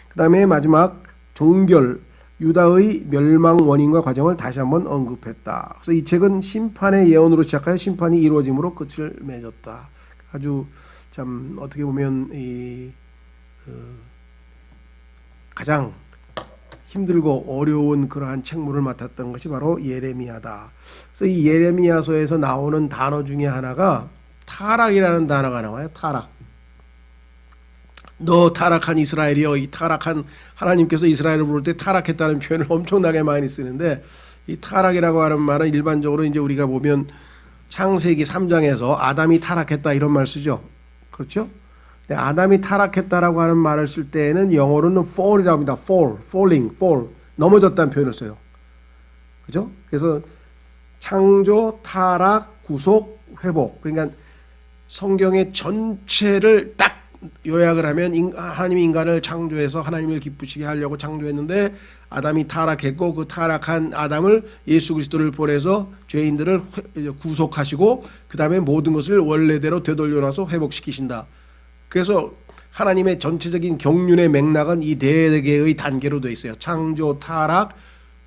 그 다음에 마지막 종결, 유다의 멸망 원인과 과정을 다시 한번 언급했다. 그래서 이 책은 심판의 예언으로 시작하여 심판이 이루어짐으로 끝을 맺었다. 아주 참 어떻게 보면 가장 힘들고 어려운 그러한 책무를 맡았던 것이 바로 예레미야다. 그래서 이 예레미야서에서 나오는 단어 중에 하나가 타락이라는 단어가 나와요. 타락. 너 타락한 이스라엘이여. 이 타락한, 하나님께서 이스라엘을 부를 때 타락했다는 표현을 엄청나게 많이 쓰는데, 이 타락이라고 하는 말은 일반적으로 이제 우리가 보면 창세기 3장에서 아담이 타락했다 이런 말 쓰죠. 그렇죠? 아담이 타락했다라고 하는 말을 쓸 때에는 영어로는 fall이라고 합니다. fall, 넘어졌다는 표현을 써요. 그죠? 그래서 창조, 타락, 구속, 회복. 그러니까 성경의 전체를 딱 요약을 하면 하나님이 인간을 창조해서 하나님을 기쁘시게 하려고 창조했는데 아담이 타락했고, 그 타락한 아담을 예수 그리스도를 보내서 죄인들을 구속하시고 그 다음에 모든 것을 원래대로 되돌려놔서 회복시키신다. 그래서 하나님의 전체적인 경륜의 맥락은 이 네 개의 단계로 되어 있어요. 창조, 타락,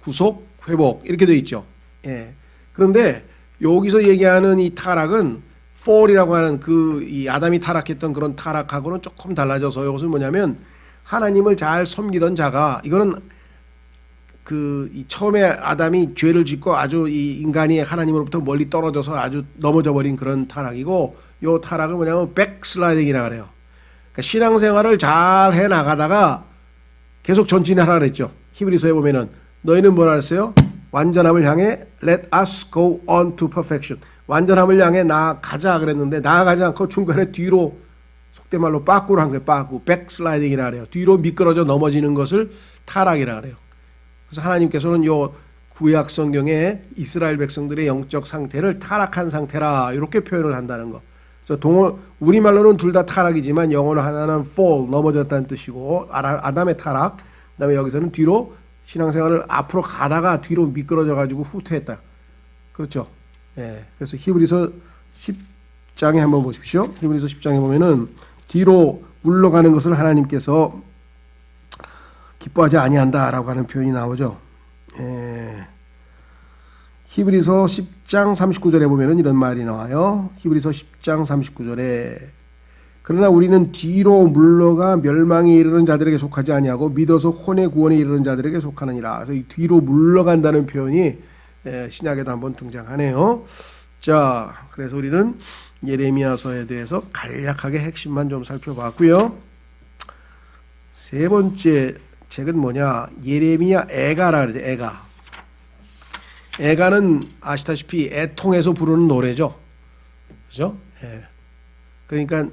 구속, 회복 이렇게 되어 있죠. 예. 그런데 여기서 얘기하는 이 타락은 fall이라고 하는 이 아담이 타락했던 그런 타락하고는 조금 달라져서, 이것은 뭐냐면 하나님을 잘 섬기던 자가, 이거는 이 처음에 아담이 죄를 짓고 아주 이 인간이 하나님으로부터 멀리 떨어져서 아주 넘어져 버린 그런 타락이고, 요 타락을 뭐냐면 백슬라이딩이라고 그래요. 그러니까 신앙생활을 잘 해나가다가 계속 전진하라 그랬죠. 히브리서에 보면은 너희는 뭐라 그랬어요? 완전함을 향해 let us go on to perfection. 완전함을 향해 나아가자 그랬는데 나아가지 않고 중간에 뒤로 속된 말로 빠꾸로 한 거예요. 빠꾸. 백슬라이딩이라 그래요. 뒤로 미끄러져 넘어지는 것을 타락이라 그래요. 그래서 하나님께서는 요 구약 성경에 이스라엘 백성들의 영적 상태를 타락한 상태라 이렇게 표현을 한다는 거. 그래서 우리말로는 둘 다 타락이지만 영어로 하나는 fall 넘어졌다는 뜻이고 아담의 타락. 그다음에 여기서는 뒤로 신앙생활을 앞으로 가다가 뒤로 미끄러져 가지고 후퇴했다. 그렇죠? 예. 그래서 히브리서 10장에 한번 보십시오. 히브리서 10장에 보면은 뒤로 물러가는 것을 하나님께서 기뻐하지 아니한다라고 하는 표현이 나오죠. 예. 히브리서 10장 39절에 보면은 이런 말이 나와요. 히브리서 10장 39절에 그러나 우리는 뒤로 물러가 멸망에 이르는 자들에게 속하지 아니하고 믿어서 혼의 구원에 이르는 자들에게 속하느니라. 그래서 이 뒤로 물러간다는 표현이 신약에도 한번 등장하네요. 자, 그래서 우리는 예레미야서에 대해서 간략하게 핵심만 좀 살펴봤고요. 세 번째 책은 뭐냐? 예레미야 애가라 그러죠. 애가. 애가는 아시다시피 애통해서 부르는 노래죠. 그죠? 예. 그러니까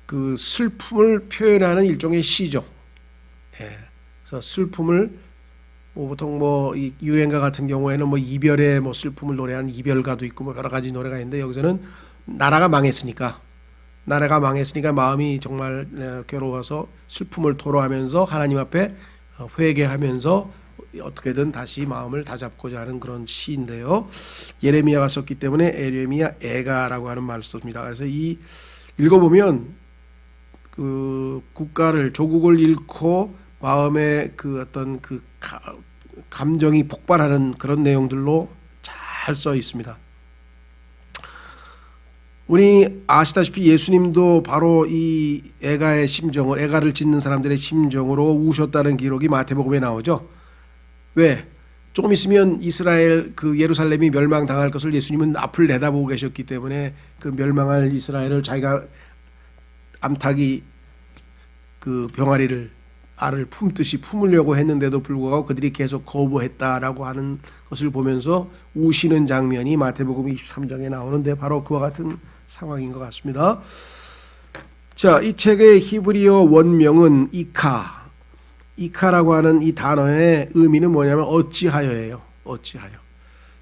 그 슬픔을 표현하는 일종의 시죠. 예. 그래서 슬픔을 보통 이 유행가 같은 경우에는 이별의 슬픔을 노래하는 이별가도 있고 여러 가지 노래가 있는데 여기서는 나라가 망했으니까 마음이 정말 괴로워서 슬픔을 토로하면서 하나님 앞에 회개하면서 어떻게든 다시 마음을 다잡고자 하는 그런 시인데요. 예레미야가 썼기 때문에 예레미야 애가라고 하는 말을 썼습니다. 그래서 이 읽어보면 그 국가를 조국을 잃고 마음에 그 어떤 그 감정이 폭발하는 그런 내용들로 잘 써 있습니다. 우리 아시다시피 예수님도 바로 이 애가의 심정을 애가를 짓는 사람들의 심정으로 우셨다는 기록이 마태복음에 나오죠. 왜? 조금 있으면 이스라엘 그 예루살렘이 멸망당할 것을 예수님은 앞을 내다보고 계셨기 때문에 그 멸망할 이스라엘을 자기가 암탉이 그 병아리를 알을 품듯이 품으려고 했는데도 불구하고 그들이 계속 거부했다라고 하는 것을 보면서 우시는 장면이 마태복음 23장에 나오는데 바로 그와 같은 상황인 것 같습니다. 자, 이 책의 히브리어 원명은 이카라고 하는 이 단어의 의미는 뭐냐면 어찌하여예요. 어찌하여.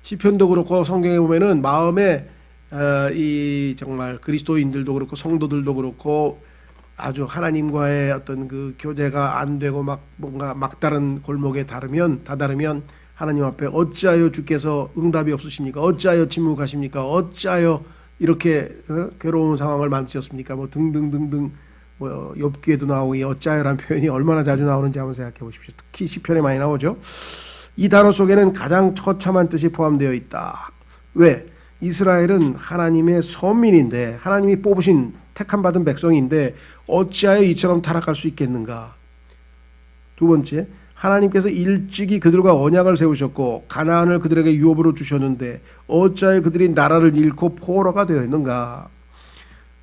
시편도 그렇고 성경에 보면은 마음에 이 정말 그리스도인들도 그렇고 성도들도 그렇고 아주 하나님과의 어떤 그 교제가 안 되고 뭔가 막다른 골목에 다다르면 하나님 앞에 어찌하여 주께서 응답이 없으십니까? 어찌하여 침묵하십니까? 어찌하여 이렇게 괴로운 상황을 만드셨습니까? 등등등등 욥기에도 나오고 이 어찌하여라는 표현이 얼마나 자주 나오는지 한번 생각해 보십시오. 특히 시편에 많이 나오죠. 이 단어 속에는 가장 처참한 뜻이 포함되어 있다. 왜? 이스라엘은 하나님의 선민인데 하나님이 뽑으신 택함 받은 백성인데 어찌하여 이처럼 타락할 수 있겠는가? 두 번째, 하나님께서 일찍이 그들과 언약을 세우셨고 가나안을 그들에게 유업으로 주셨는데 어찌하여 그들이 나라를 잃고 포로가 되었는가?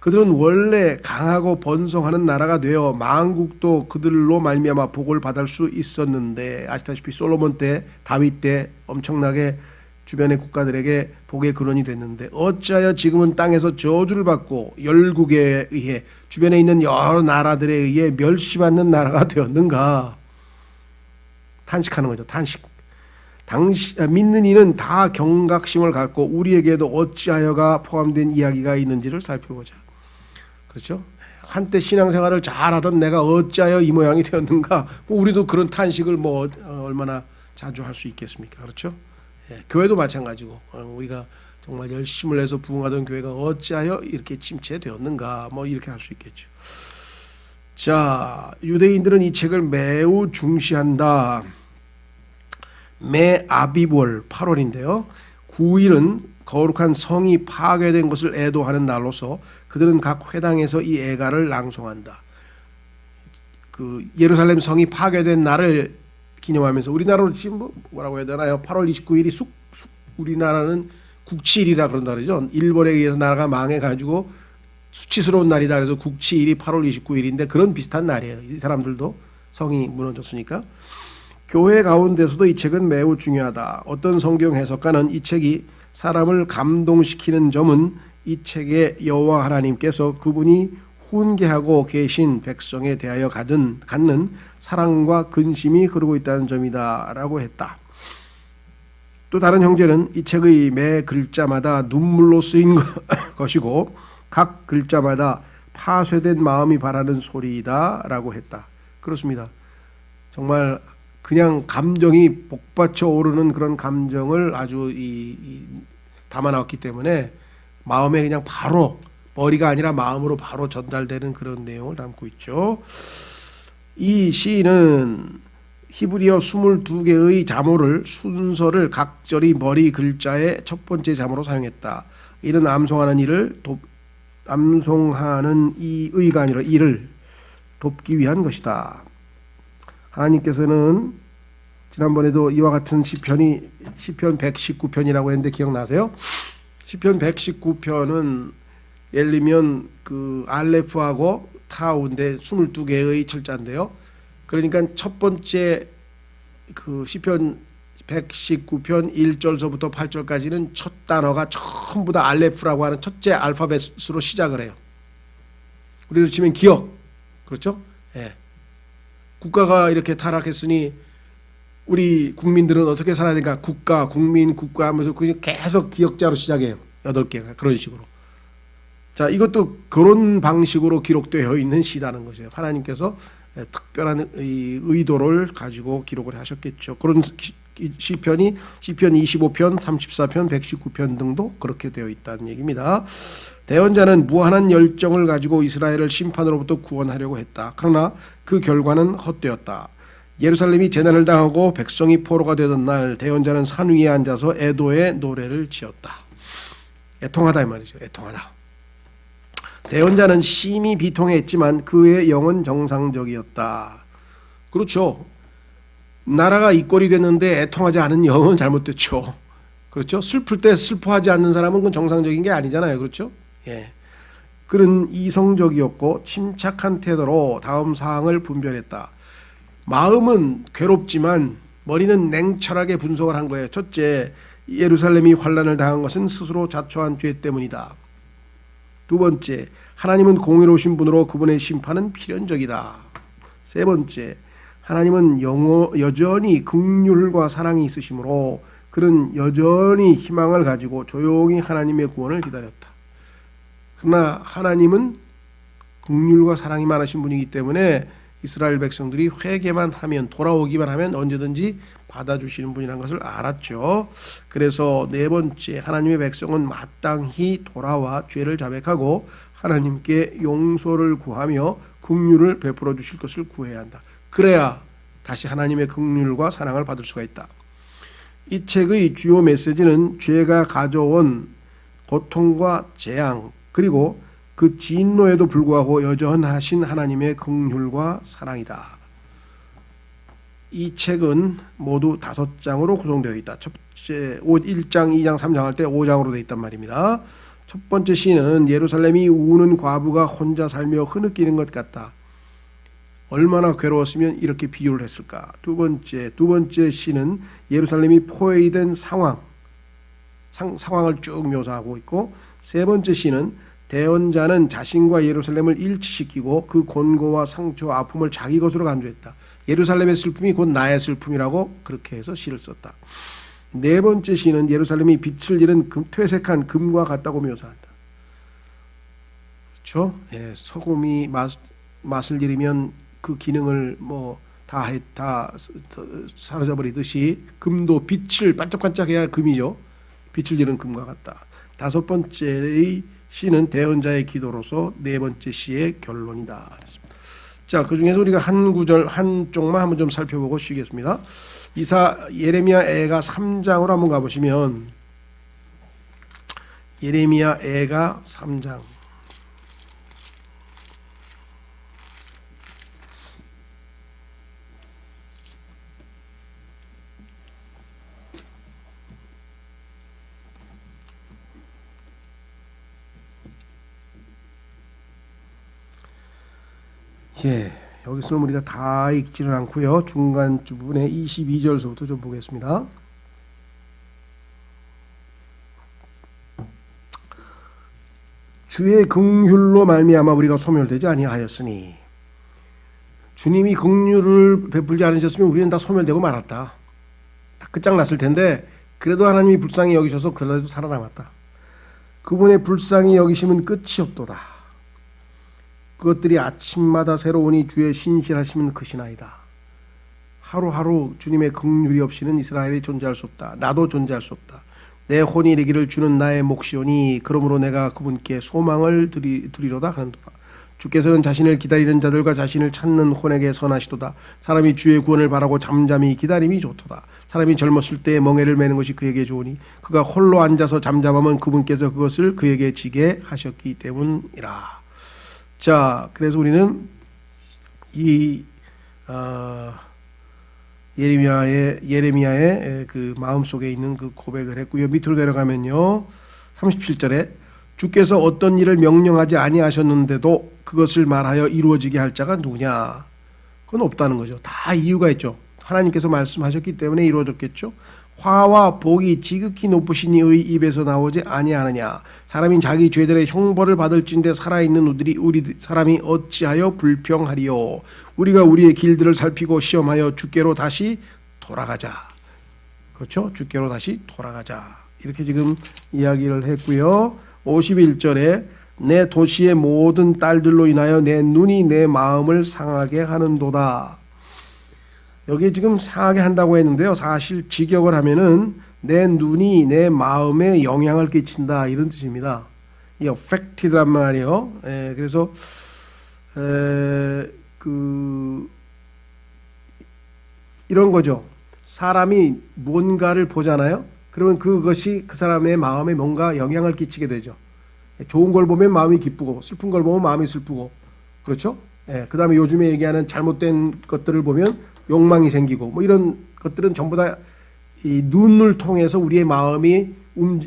그들은 원래 강하고 번성하는 나라가 되어 만국도 그들로 말미암아 복을 받을 수 있었는데 아시다시피 솔로몬 때 다윗 때 엄청나게 주변의 국가들에게 복의 근원이 됐는데 어찌하여 지금은 땅에서 저주를 받고 열국에 의해 주변에 있는 여러 나라들에 의해 멸시받는 나라가 되었는가? 탄식하는 거죠. 탄식. 믿는 이는 다 경각심을 갖고 우리에게도 어찌하여가 포함된 이야기가 있는지를 살펴보자. 그렇죠? 한때 신앙생활을 잘하던 내가 어찌하여 이 모양이 되었는가? 우리도 그런 탄식을 얼마나 자주 할 수 있겠습니까? 그렇죠? 예, 교회도 마찬가지고 우리가 정말 열심을 해서 부흥하던 교회가 어찌하여 이렇게 침체되었는가? 이렇게 할 수 있겠죠. 자, 유대인들은 이 책을 매우 중시한다. 매 아비볼 8월인데요. 9일은 거룩한 성이 파괴된 것을 애도하는 날로서 그들은 각 회당에서 이 애가를 낭송한다. 그 예루살렘 성이 파괴된 날을 기념하면서 우리나라로 지금 뭐라고 해야 되나요? 8월 29일이 우리나라는 국치일이라 그런다 그러죠. 일본에 의해서 나라가 망해가지고 수치스러운 날이다. 그래서 국치일이 8월 29일인데 그런 비슷한 날이에요. 이 사람들도 성이 무너졌으니까. 교회 가운데서도 이 책은 매우 중요하다. 어떤 성경 해석가는 이 책이 사람을 감동시키는 점은 이 책의 여호와 하나님께서 그분이 훈계하고 계신 백성에 대하여 갖는 사랑과 근심이 흐르고 있다는 점이다라고 했다. 또 다른 형제는 이 책의 매 글자마다 눈물로 쓰인 것이고 각 글자마다 파쇄된 마음이 바라는 소리이다라고 했다. 그렇습니다. 정말 그냥 감정이 복받쳐 오르는 그런 감정을 아주 담아놨기 때문에 마음에 그냥 바로 머리가 아니라 마음으로 바로 전달되는 그런 내용을 담고 있죠. 이 시인은 히브리어 22개의 자모를 순서를 각절이 머리 글자의 첫 번째 자모로 사용했다. 이는 암송하는 이의가 아니라 이를 돕기 위한 것이다. 하나님께서는 지난번에도 이와 같은 시편 119편이라고 했는데 기억나세요? 시편 119편은 예를 들면 그 알레프하고 타우인데 22개의 철자인데요. 그러니까 첫 번째 그 시편 119편 1절서부터 8절까지는 첫 단어가 전부 다 알레프라고 하는 첫째 알파벳으로 시작을 해요. 우리로 치면 기억. 그렇죠? 예. 국가가 이렇게 타락했으니 우리 국민들은 어떻게 살아야 되니까 국가, 국민, 국가 하면서 그냥 계속 기억자로 시작해요. 8개가 그런 식으로. 자, 이것도 그런 방식으로 기록되어 있는 시라는 거죠. 하나님께서 특별한 의도를 가지고 기록을 하셨겠죠. 그런 시편이 시편 25편, 34편, 119편 등도 그렇게 되어 있다는 얘기입니다. 대언자는 무한한 열정을 가지고 이스라엘을 심판으로부터 구원하려고 했다. 그러나 그 결과는 헛되었다. 예루살렘이 재난을 당하고 백성이 포로가 되던 날 대언자는 산 위에 앉아서 애도의 노래를 지었다. 애통하다 이 말이죠. 애통하다. 대언자는 심히 비통했지만 그의 영은 정상적이었다. 그렇죠. 나라가 이 꼴이 됐는데 애통하지 않은 영은 잘못됐죠. 그렇죠. 슬플 때 슬퍼하지 않는 사람은 그건 정상적인 게 아니잖아요. 그렇죠. 예. 그는 이성적이었고 침착한 태도로 다음 사항을 분별했다. 마음은 괴롭지만 머리는 냉철하게 분석을 한 거예요. 첫째, 예루살렘이 환난을 당한 것은 스스로 자초한 죄 때문이다. 두 번째, 하나님은 공의로우신 분으로 그분의 심판은 필연적이다. 세 번째, 하나님은 여전히 긍휼과 사랑이 있으시므로 그는 여전히 희망을 가지고 조용히 하나님의 구원을 기다렸다. 그러나 하나님은 긍휼과 사랑이 많으신 분이기 때문에 이스라엘 백성들이 회개만 하면, 돌아오기만 하면 언제든지 받아주시는 분이라는 것을 알았죠. 그래서 네 번째, 하나님의 백성은 마땅히 돌아와 죄를 자백하고 하나님께 용서를 구하며 긍휼을 베풀어 주실 것을 구해야 한다. 그래야 다시 하나님의 긍휼과 사랑을 받을 수가 있다. 이 책의 주요 메시지는 죄가 가져온 고통과 재앙, 그리고 그 진노에도 불구하고 여전하신 하나님의 긍휼과 사랑이다. 이 책은 모두 5장으로 구성되어 있다. 첫째 1장, 2장, 3장 할 때 5장으로 되어 있단 말입니다. 첫 번째 시는 예루살렘이 우는 과부가 혼자 살며 흐느끼는 것 같다. 얼마나 괴로웠으면 이렇게 비유를 했을까. 두 번째 시는 예루살렘이 포획된 상황을 쭉 묘사하고 있고, 세 번째 시는 대언자는 자신과 예루살렘을 일치시키고 그 곤고와 상처와 아픔을 자기 것으로 간주했다. 예루살렘의 슬픔이 곧 나의 슬픔이라고 그렇게 해서 시를 썼다. 네 번째 시는 예루살렘이 빛을 잃은 퇴색한 금과 같다고 묘사한다. 그렇죠? 예, 소금이 맛을 잃으면 그 기능을 다 사라져버리듯이 금도 빛을 반짝반짝해야 금이죠. 빛을 잃은 금과 같다. 다섯 번째의 시는 대언자의 기도로서 네 번째 시의 결론이다. 자, 그 중에서 우리가 한 구절 한 쪽만 한번 좀 살펴보고 쉬겠습니다. 예레미야 애가 3장으로 한번 가보시면, 예레미야 애가 3장. 예, 여기서는 우리가 다 읽지는 않고요. 중간 부분에 22절서부터 좀 보겠습니다. 주의 긍휼로 말미암아 우리가 소멸되지 아니하였으니, 주님이 긍휼을 베풀지 않으셨으면 우리는 다 소멸되고 말았다. 다 끝장났을 텐데 그래도 하나님이 불쌍히 여기셔서 그래도 살아남았다. 그분의 불쌍히 여기심은 끝이 없도다. 그것들이 아침마다 새로우니 주의 신실하심은 크시나이다. 하루하루 주님의 긍휼이 없이는 이스라엘이 존재할 수 없다. 나도 존재할 수 없다. 내 혼이 이르기를 주는 나의 몫이오니 그러므로 내가 그분께 소망을 드리로다 하는도다. 주께서는 자신을 기다리는 자들과 자신을 찾는 혼에게 선하시도다. 사람이 주의 구원을 바라고 잠잠히 기다림이 좋도다. 사람이 젊었을 때 멍에를 매는 것이 그에게 좋으니 그가 홀로 앉아서 잠잠하면 그분께서 그것을 그에게 지게 하셨기 때문이라. 자, 그래서 우리는 이 예레미야의 그 마음 속에 있는 그 고백을 했고요. 밑으로 내려가면요, 37절에 주께서 어떤 일을 명령하지 아니하셨는데도 그것을 말하여 이루어지게 할 자가 누구냐? 그건 없다는 거죠. 다 이유가 있죠. 하나님께서 말씀하셨기 때문에 이루어졌겠죠. 화와 복이 지극히 높으신 이의 입에서 나오지 아니하느냐? 사람이 자기 죄들의 형벌을 받을진대 살아있는 우리 사람이 어찌하여 불평하리요? 우리가 우리의 길들을 살피고 시험하여 주께로 다시 돌아가자. 그렇죠? 주께로 다시 돌아가자. 이렇게 지금 이야기를 했고요. 51절에 내 도시의 모든 딸들로 인하여 내 눈이 내 마음을 상하게 하는도다. 여기 지금 상하게 한다고 했는데요. 사실 직역을 하면은 내 눈이 내 마음에 영향을 끼친다, 이런 뜻입니다. 이 affected란 말이에요. 그래서 이런 거죠. 사람이 뭔가를 보잖아요. 그러면 그것이 그 사람의 마음에 뭔가 영향을 끼치게 되죠. 좋은 걸 보면 마음이 기쁘고 슬픈 걸 보면 마음이 슬프고, 그렇죠? 그 다음에 요즘에 얘기하는 잘못된 것들을 보면 욕망이 생기고, 뭐 이런 것들은 전부 다 이 눈을 통해서 우리의 마음이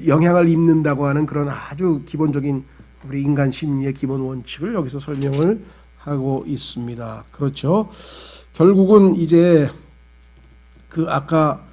영향을 입는다고 하는 그런 아주 기본적인 우리 인간 심리의 기본 원칙을 여기서 설명을 하고 있습니다. 그렇죠? 결국은 이제 그 아까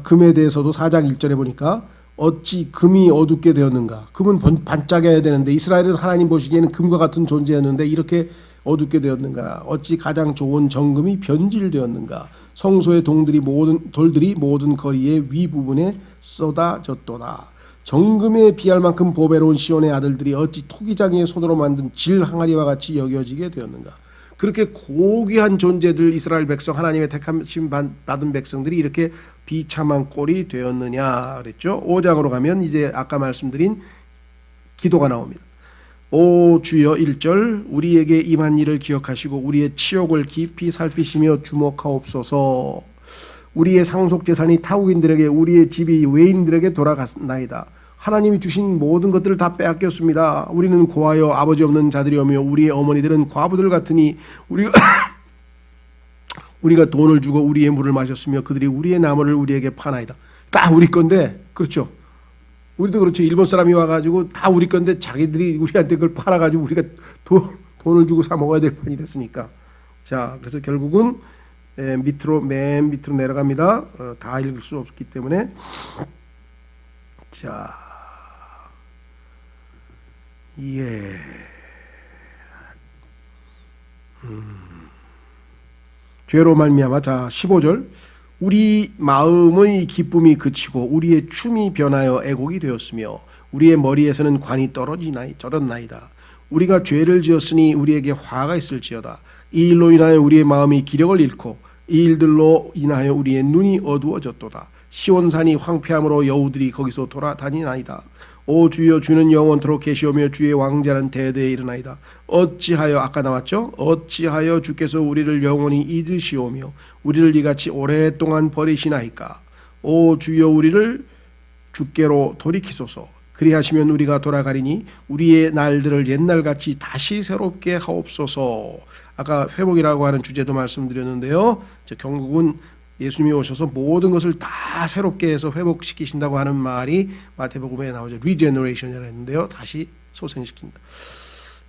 금에 대해서도 4장 1절에 보니까 어찌 금이 어둡게 되었는가. 금은 반짝여야 되는데 이스라엘은 하나님 보시기에는 금과 같은 존재였는데 이렇게 어둡게 되었는가. 어찌 가장 좋은 정금이 변질되었는가. 성소의 돌들이 모든 거리의 윗부분에 쏟아졌도다. 정금에 비할 만큼 보배로운 시온의 아들들이 어찌 토기장이의 손으로 만든 질 항아리와 같이 여겨지게 되었는가. 그렇게 고귀한 존재들, 이스라엘 백성, 하나님의 택하심 받은 백성들이 이렇게 비참한 꼴이 되었느냐 그랬죠. 5장으로 가면 이제 아까 말씀드린 기도가 나옵니다. 오 주여, 1절, 우리에게 임한 일을 기억하시고 우리의 치욕을 깊이 살피시며 주목하옵소서. 우리의 상속재산이 타국인들에게, 우리의 집이 외인들에게 돌아갔나이다. 하나님이 주신 모든 것들을 다 빼앗겼습니다. 우리는 고하여 아버지 없는 자들이오며 우리의 어머니들은 과부들 같으니 우리가 돈을 주고 우리의 물을 마셨으며 그들이 우리의 나무를 우리에게 파나이다. 다 우리 건데, 그렇죠? 우리도 그렇죠. 일본 사람이 와가지고 다 우리 건데 자기들이 우리한테 그걸 팔아가지고 우리가 돈을 주고 사 먹어야 될 판이 됐으니까. 자, 그래서 결국은 맨 밑으로 내려갑니다. 다 읽을 수 없기 때문에. 자, 죄로 말미암아. 자, 15절. 우리 마음의 기쁨이 그치고 우리의 춤이 변하여 애곡이 되었으며 우리의 머리에서는 관이 떨어졌나이다. 우리가 죄를 지었으니 우리에게 화가 있을지어다. 이 일로 인하여 우리의 마음이 기력을 잃고 이 일들로 인하여 우리의 눈이 어두워졌도다. 시온산이 황폐함으로 여우들이 거기서 돌아다니나이다. 오 주여, 주는 영원토록 계시오며 주의 왕자는 대대에 일어나이다. 어찌하여, 아까 나왔죠? 어찌하여 주께서 우리를 영원히 잊으시오며 우리를 이같이 오랫동안 버리시나이까. 오 주여, 우리를 주께로 돌이키소서. 그리하시면 우리가 돌아가리니 우리의 날들을 옛날같이 다시 새롭게 하옵소서. 아까 회복이라고 하는 주제도 말씀드렸는데요. 결국은 예수님이 오셔서 모든 것을 다 새롭게 해서 회복시키신다고 하는 말이 마태복음에 나오죠. 리제너레이션이라고 했는데요. 다시 소생시킨다.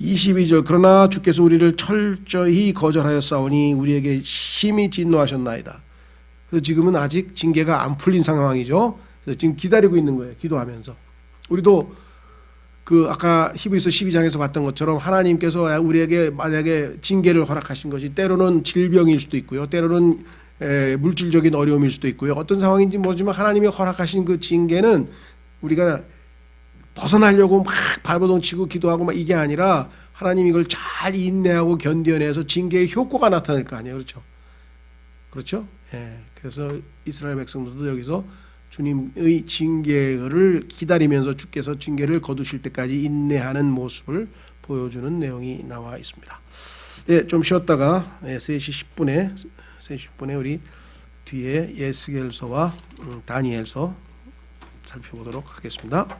22절 그러나 주께서 우리를 철저히 거절하였사오니 우리에게 심히 진노하셨나이다. 그래서 지금은 아직 징계가 안 풀린 상황이죠. 그래서 지금 기다리고 있는 거예요. 기도하면서. 우리도 그 아까 히브리서 12장에서 봤던 것처럼 하나님께서 우리에게 만약에 징계를 허락하신 것이 때로는 질병일 수도 있고요. 때로는 물질적인 어려움일 수도 있고요. 어떤 상황인지 모르지만 하나님이 허락하신 그 징계는 우리가 벗어나려고 막 발버둥 치고 기도하고 막 이게 아니라 하나님이 이걸 잘 인내하고 견뎌내서 징계의 효과가 나타날 거 아니에요. 그렇죠? 그렇죠? 예. 그래서 이스라엘 백성들도 여기서 주님의 징계를 기다리면서 주께서 징계를 거두실 때까지 인내하는 모습을 보여주는 내용이 나와 있습니다. 예, 좀 쉬었다가 3시 10분에 우리 뒤에 예스겔서와 다니엘서 살펴보도록 하겠습니다.